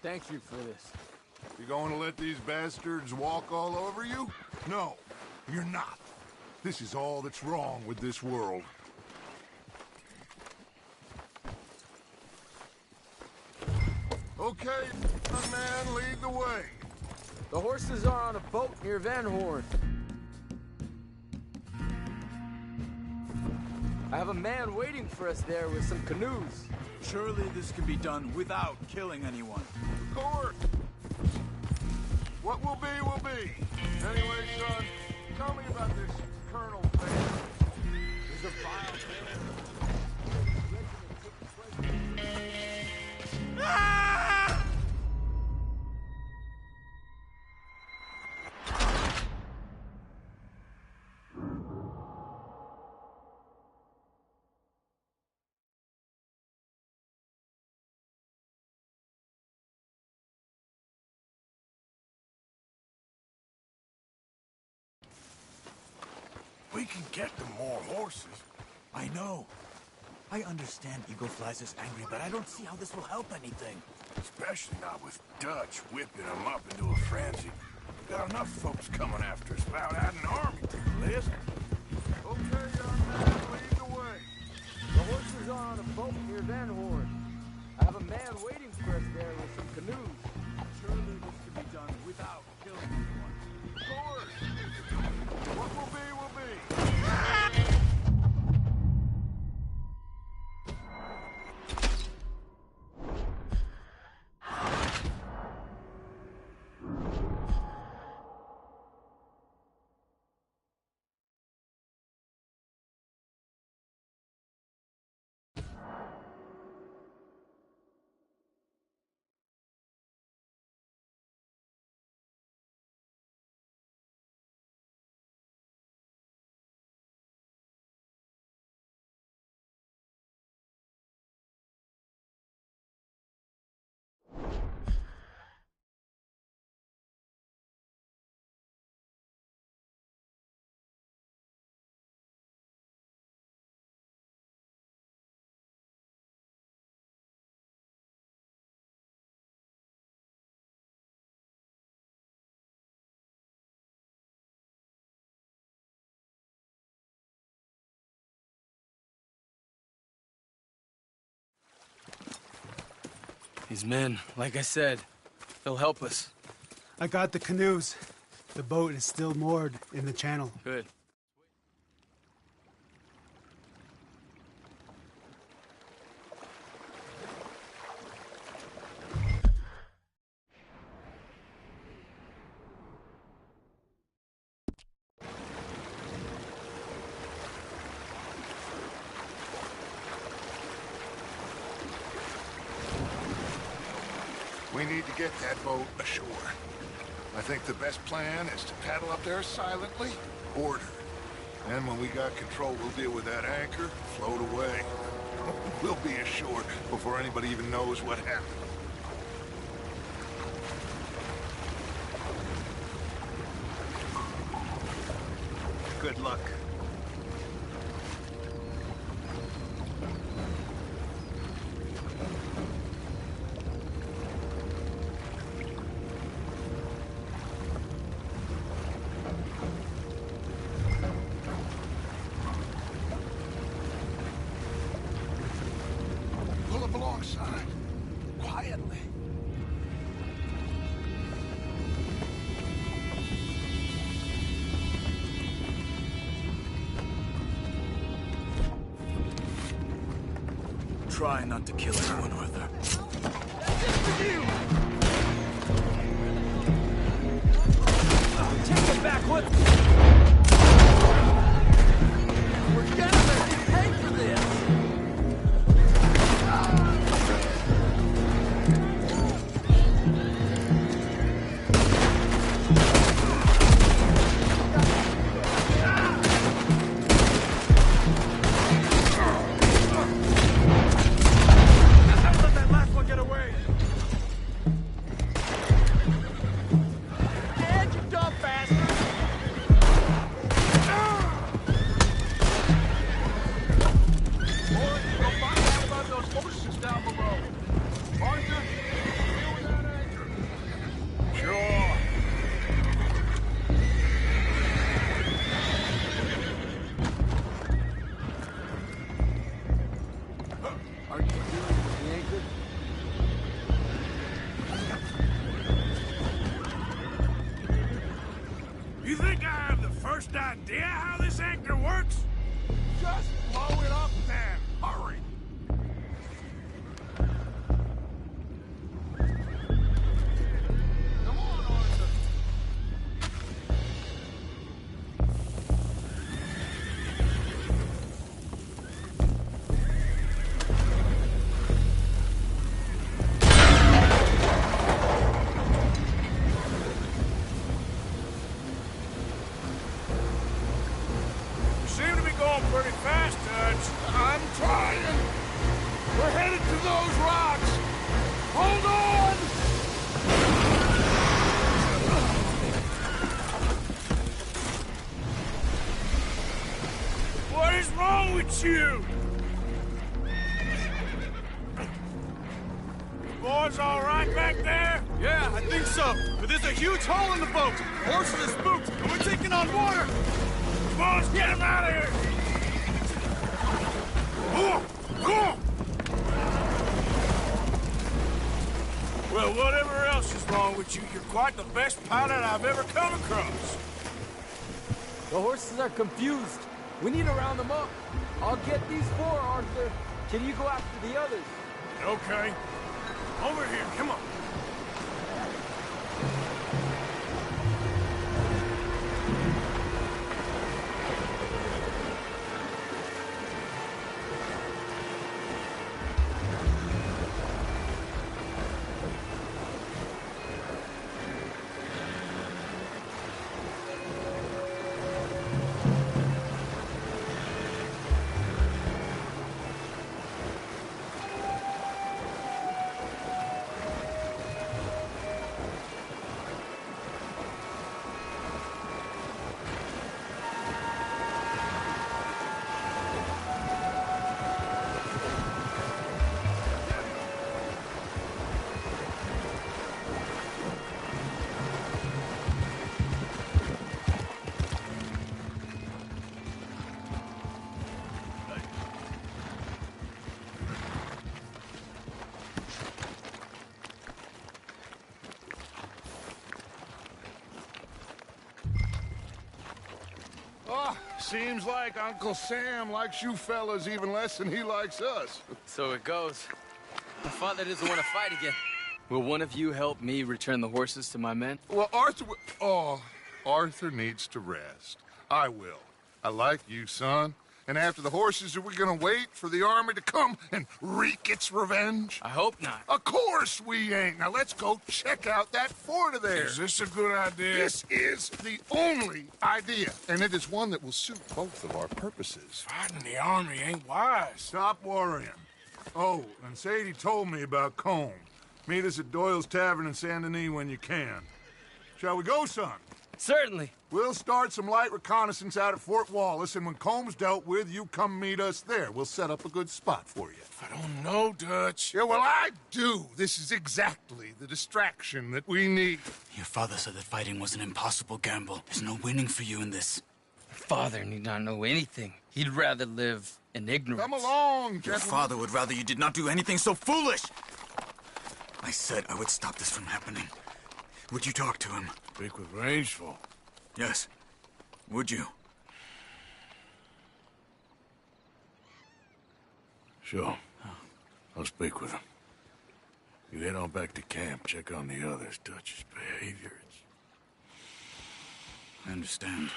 Thank you for this. You going to let these bastards walk all over you? No, you're not. This is all that's wrong with this world. Okay, young man, lead the way. The horses are on a boat near Van Horn. I have a man waiting for us there with some canoes. Surely this can be done without killing anyone. Of course. What will be, will be. Anyway, son, tell me about this Colonel thing. He's a vile man. We can get them more horses. I know. I understand Eagle Flies is angry, but I don't see how this will help anything. Especially not with Dutch whipping them up into a frenzy. We've got enough folks coming after us without adding an army to the list. Okay, young man, lead the way. The horses are on a boat near Van Horn. I have a man waiting for us there with some canoes. Surely this can be done without killing anyone. Of course. What will be, will be. These men, like I said, they'll help us. I got the canoes. The boat is still moored in the channel. Good. We need to get that boat ashore. I think the best plan is to paddle up there silently, order. Then when we got control, we'll deal with that anchor, float away. We'll be ashore before anybody even knows what happened. Good luck. Pull up alongside, quietly. Try not to kill anyone, Arthur. Take it back, what? We're gonna make you pay for this! Let that last one get away! And you dumb bastard! Boys, go find out about those horses down below. Arthur, deal with that anchor. Sure. Are you dealing with the anchor? You think I have the first idea how this anchor works? Just blow it up then. Hurry. Come on, Arthur. You seem to be going pretty fast, Dutch. I'm trying. We're headed to those rocks. Hold on. What is wrong with you? Boys all right back there? Yeah, I think so. But there's a huge hole in the boat. Horses are spooked, and we're taking on water. Come on, let's get him out of here! Well, whatever else is wrong with you, you're quite the best pilot I've ever come across. The horses are confused. We need to round them up. I'll get these four, Arthur. Can you go after the others? Okay. Over here, come on. Seems like Uncle Sam likes you fellas even less than he likes us. So it goes. My father doesn't want to fight again. Will one of you help me return the horses to my men? Well, Arthur needs to rest. I will. I like you, son. And after the horses, are we gonna wait for the army to come and wreak its revenge? I hope not. Of course we ain't. Now let's go check out that fort of theirs. Is this a good idea? This is the only idea, and it is one that will suit both of our purposes. Fighting the army ain't wise. Stop worrying. Oh, and Sadie told me about Combe. Meet us at Doyle's Tavern in Saint Denis when you can. Shall we go, son? Certainly. We'll start some light reconnaissance out at Fort Wallace, and when Combs dealt with, you come meet us there. We'll set up a good spot for you. I don't know, Dutch. Yeah, well, I do. This is exactly the distraction that we need. Your father said that fighting was an impossible gamble. There's no winning for you in this. Father need not know anything. He'd rather live in ignorance. Come along, Your gentlemen. father would rather you did not do anything so foolish. I said I would stop this from happening. Would you talk to him? Speak with Rangeful. Yes. Would you? Sure. I'll speak with him. You head on back to camp, check on the others. Dutch's behavior. I understand.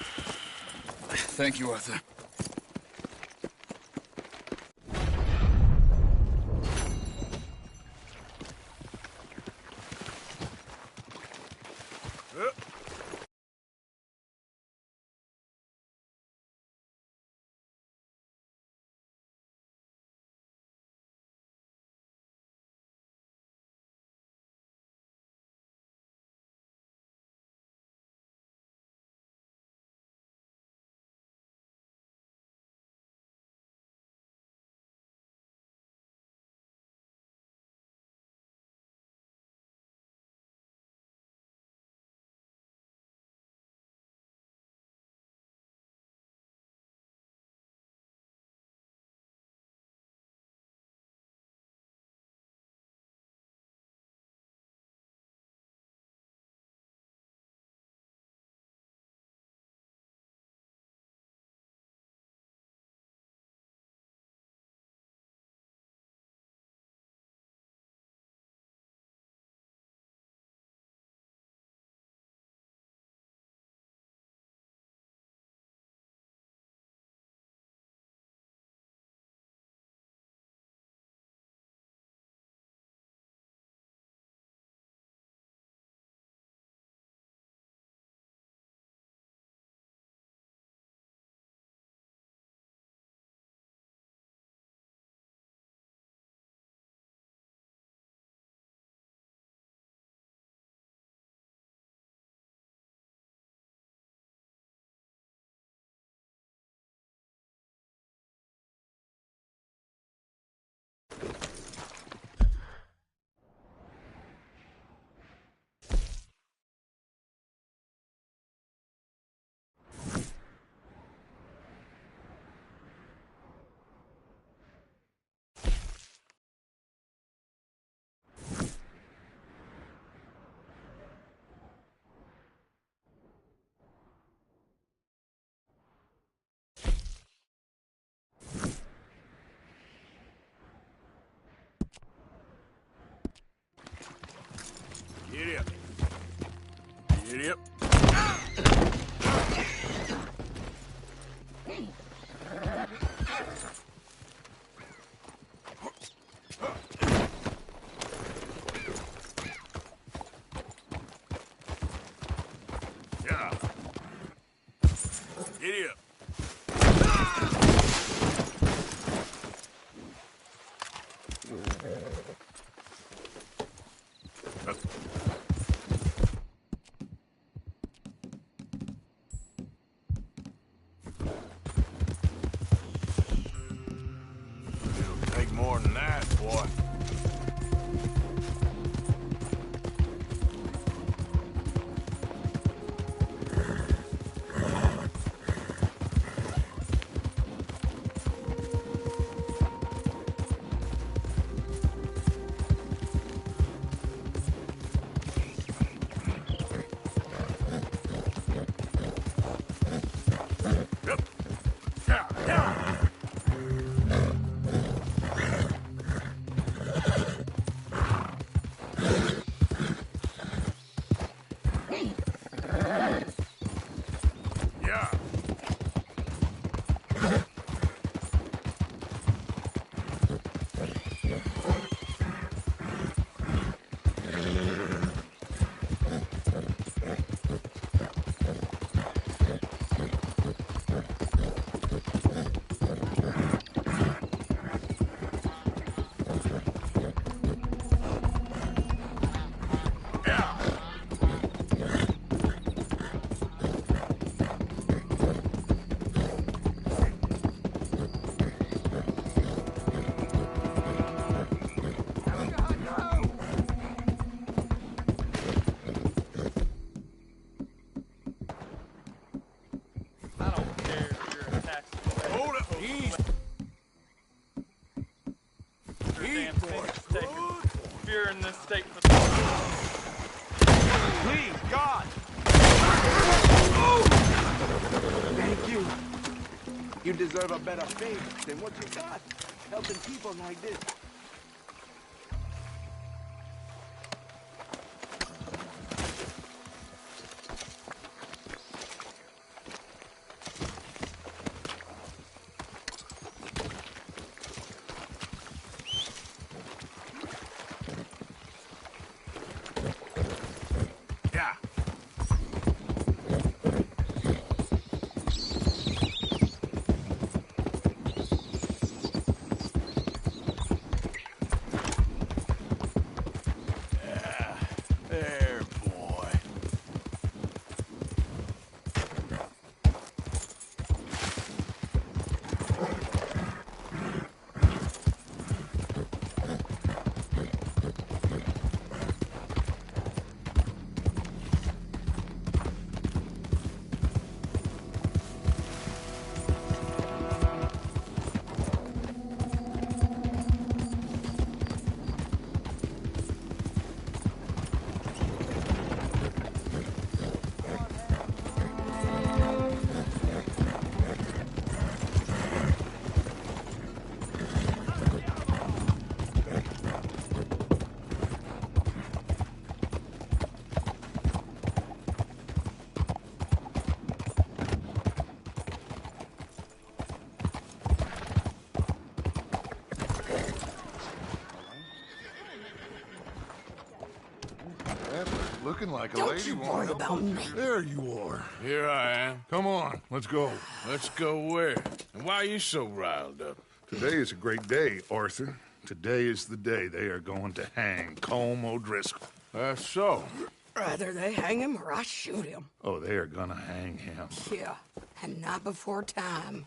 Thank you, Arthur. Giddy up. Giddy up. Yeah. Giddy up. you're in this state for... Please, God! Thank you. You deserve a better fate than what you got, helping people like this. Looking like a Don't lady you won't worry help. about me. There you are. Here I am. Come on, let's go. Let's go where? And why are you so riled up? Today is a great day, Arthur. Today is the day they are going to hang Colm O'Driscoll. That's so. Rather they hang him or I shoot him. Oh, they are gonna hang him. Yeah, and not before time.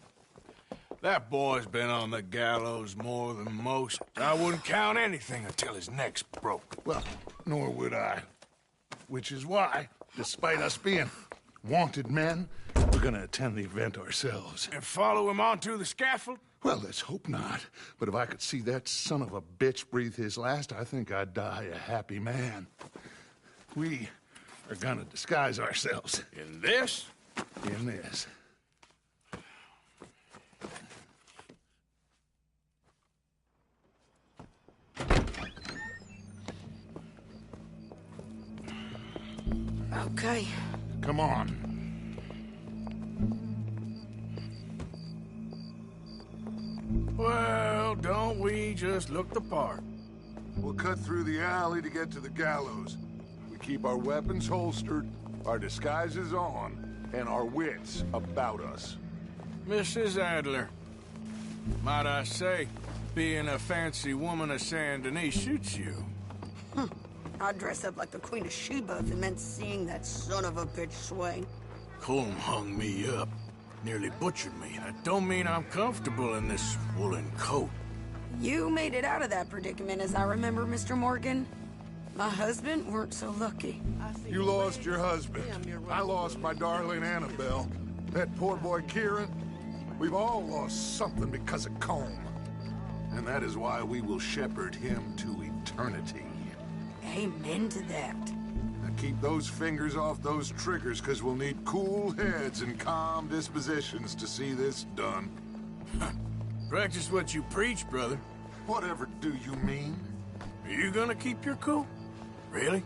That boy's been on the gallows more than most. I wouldn't count anything until his neck's broke. Well, nor would I. Which is why, despite us being wanted men, we're gonna attend the event ourselves. And follow him onto the scaffold? Well, let's hope not. But if I could see that son of a bitch breathe his last, I think I'd die a happy man. We are gonna disguise ourselves. In this? In this. Okay. Come on. Well, don't we just look the part? We'll cut through the alley to get to the gallows. We keep our weapons holstered, our disguises on, and our wits about us. Mrs. Adler, might I say, being a fancy woman of Saint Denis suits you. I'd dress up like the Queen of Sheba if it meant seeing that son of a bitch swing. Colm hung me up, nearly butchered me. That don't mean I'm comfortable in this woolen coat. You made it out of that predicament, as I remember, Mr. Morgan. My husband weren't so lucky. You lost your husband. I lost my darling Annabelle. That poor boy Kieran. We've all lost something because of Colm. And that is why we will shepherd him to eternity. Amen to that. Now keep those fingers off those triggers, because we'll need cool heads and calm dispositions to see this done. Practice what you preach, brother. Whatever do you mean? Are you gonna keep your cool? Really?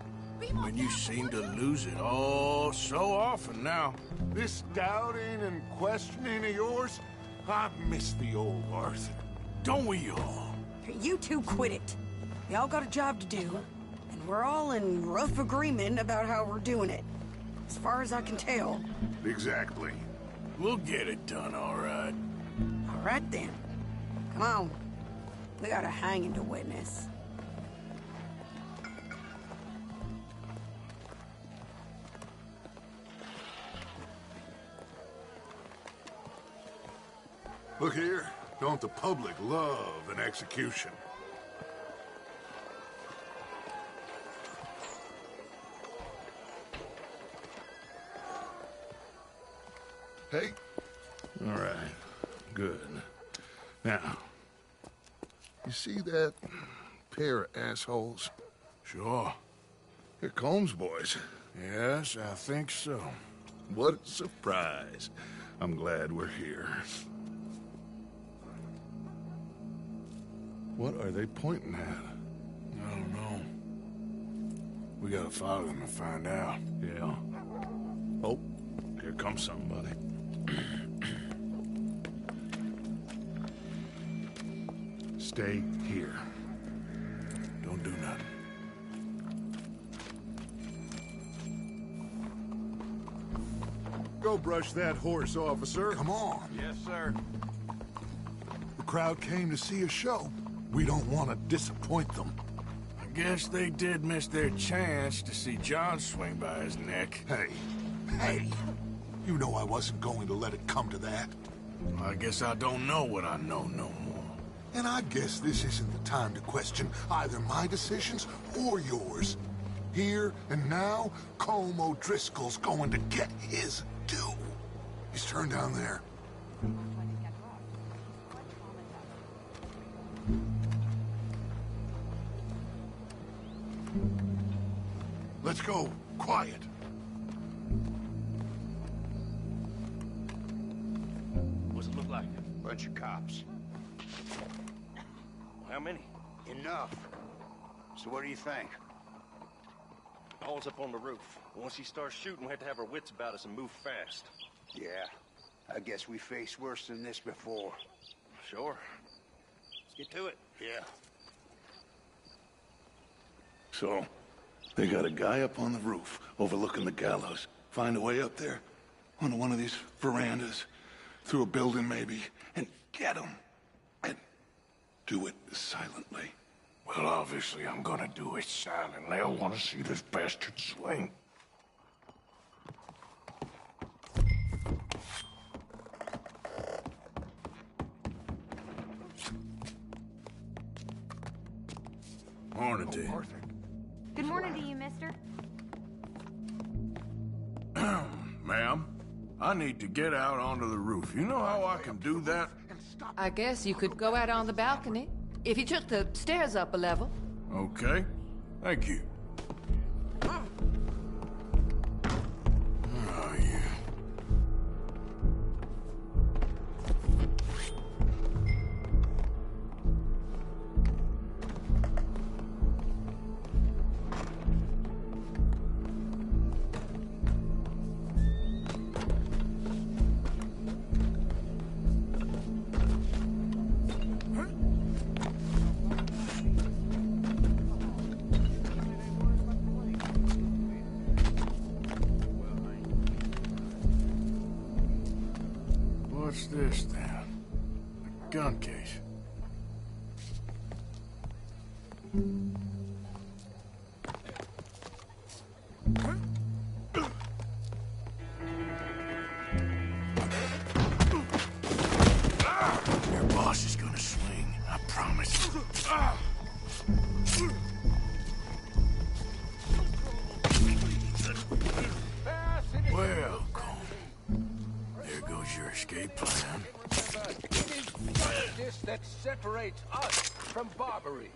When you seem to lose it all so often now. This doubting and questioning of yours, I miss the old Arthur. Don't we all? You two quit it. Y'all got a job to do, and we're all in rough agreement about how we're doing it. As far as I can tell. Exactly. We'll get it done, all right. All right, then. Come on. We got a hanging to witness. Look here. Don't the public love an execution? Hey. All right. Good. Now, you see that pair of assholes? Sure. Here Combs boys. Yes, I think so. What a surprise. I'm glad we're here. What are they pointing at? I don't know. We gotta follow them and find out. Yeah. Oh, here comes somebody. Stay here. Don't do nothing. Go brush that horse, officer. Come on. Yes, sir. The crowd came to see a show. We don't want to disappoint them. I guess they did miss their chance to see John swing by his neck. Hey, you know I wasn't going to let it come to that. I guess I don't know what I know no more. And I guess this isn't the time to question either my decisions or yours. Here and now, Colm O'Driscoll's going to get his due. He's turned down there. Let's go. Quiet. What's it look like? Bunch of cops. How many? Enough. So what do you think? All's up on the roof. Once he starts shooting, we have to have our wits about us and move fast. Yeah. I guess we faced worse than this before. Sure. Let's get to it. Yeah. So, they got a guy up on the roof overlooking the gallows. Find a way up there, onto one of these verandas, through a building maybe, and get him. And do it silently. Well, obviously I'm gonna do it silently. I want to see this bastard swing. Morning to you. Good morning to you, mister. Ma'am, I need to get out onto the roof. You know how I can do that? I guess you could go out on the balcony if you took the stairs up a level. Okay. Thank you. Oh, yeah. What's this, then? A gun case. Your boss is gonna swing, I promise. Well, there goes your escape plan. It is justice that separates us from Barbary.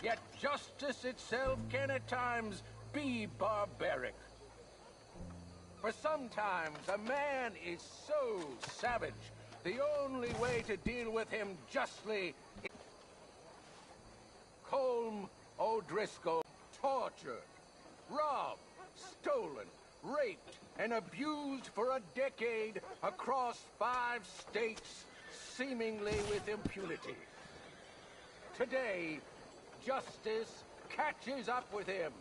Yet justice itself can at times be barbaric. For sometimes a man is so savage, the only way to deal with him justly is Colm O'Driscoll tortured, robbed, stolen, raped, and abused for a decade across 5 states, seemingly with impunity. Today, justice catches up with him.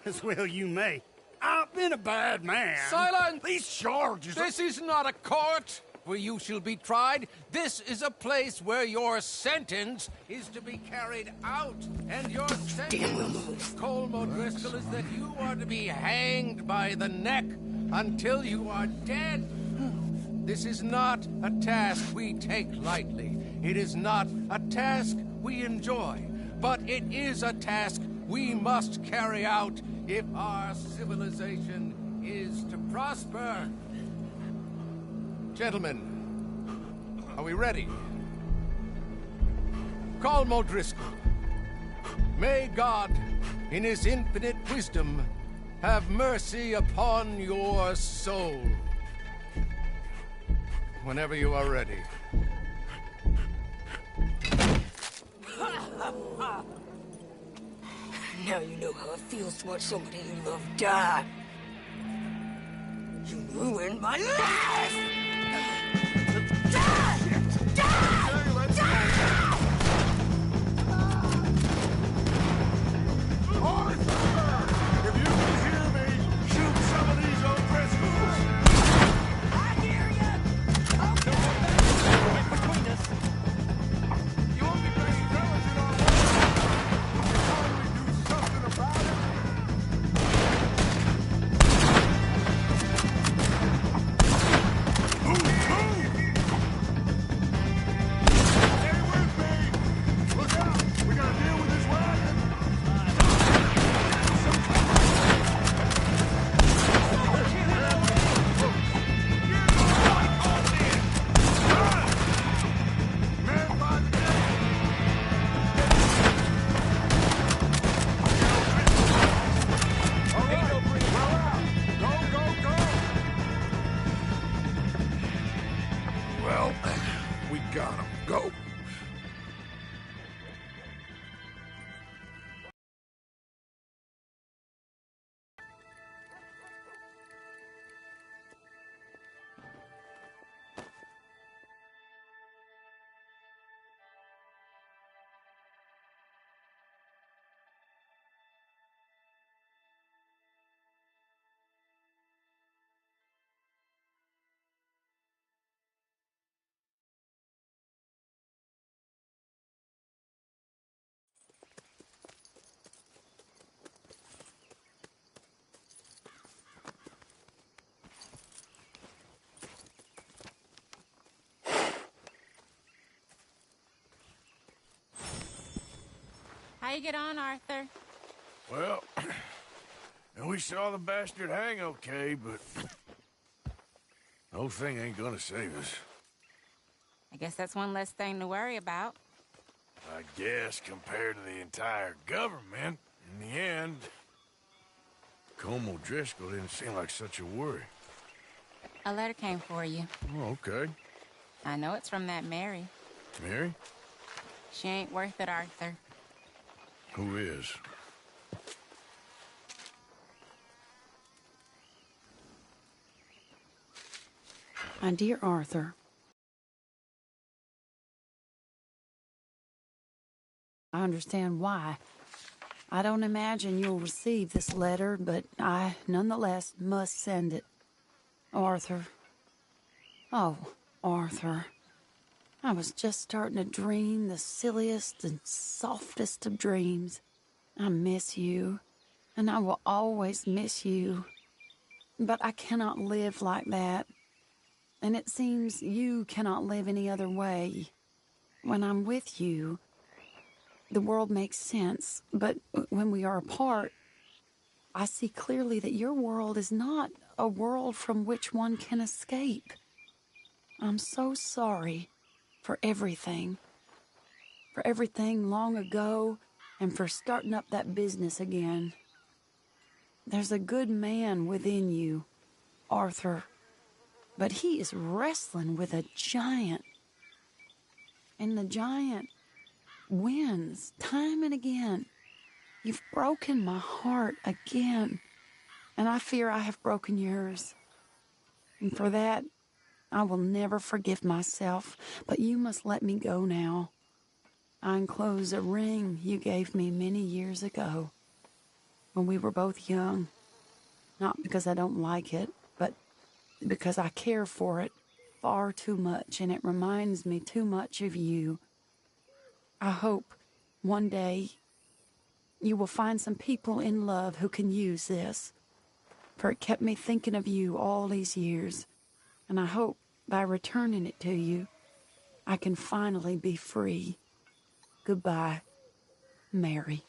As well you may. I've been a bad man. Silence! These charges... This is not a court where you shall be tried. This is a place where your sentence is to be carried out. And your sentence, Colm O'Driscoll, is that you are to be hanged by the neck until you are dead. This is not a task we take lightly. It is not a task we enjoy. But it is a task we must carry out if our civilization is to prosper. Gentlemen, are we ready? Colm O'Driscoll, may God, in his infinite wisdom, have mercy upon your soul. Whenever you are ready. Now you know how it feels to watch somebody you love die. You ruined my life! If you can hear me, shoot some of these O'Driscolls! I hear ya! Okay. Right between us. You won't be playing fellas in our way. We can finally do something about it. Move! Stay with me! Look out! We gotta deal with this wagon! Man by the gate! All right, well out! Go! Well, we got him. Go! How you get on, Arthur? Well, and we saw the bastard hang okay, but the whole thing ain't gonna save us. I guess that's one less thing to worry about. I guess compared to the entire government, in the end, Colm O'Driscoll didn't seem like such a worry. A letter came for you. Oh, okay. I know it's from that Mary. Mary? She ain't worth it, Arthur. Who is? My dear Arthur, I understand why. I don't imagine you'll receive this letter, but I nonetheless must send it. Arthur. Oh, Arthur. I was just starting to dream the silliest and softest of dreams. I miss you, and I will always miss you. But I cannot live like that. And it seems you cannot live any other way. When I'm with you, the world makes sense. But when we are apart, I see clearly that your world is not a world from which one can escape. I'm so sorry for everything. For everything long ago, and for starting up that business again. There's a good man within you, Arthur. But he is wrestling with a giant. And the giant wins time and again. You've broken my heart again. And I fear I have broken yours. And for that, I will never forgive myself. But you must let me go now. I enclose a ring you gave me many years ago, when we were both young. Not because I don't like it, but because I care for it far too much, and it reminds me too much of you. I hope one day you will find some people in love who can use this, for it kept me thinking of you all these years, and I hope by returning it to you, I can finally be free. Goodbye, Mary.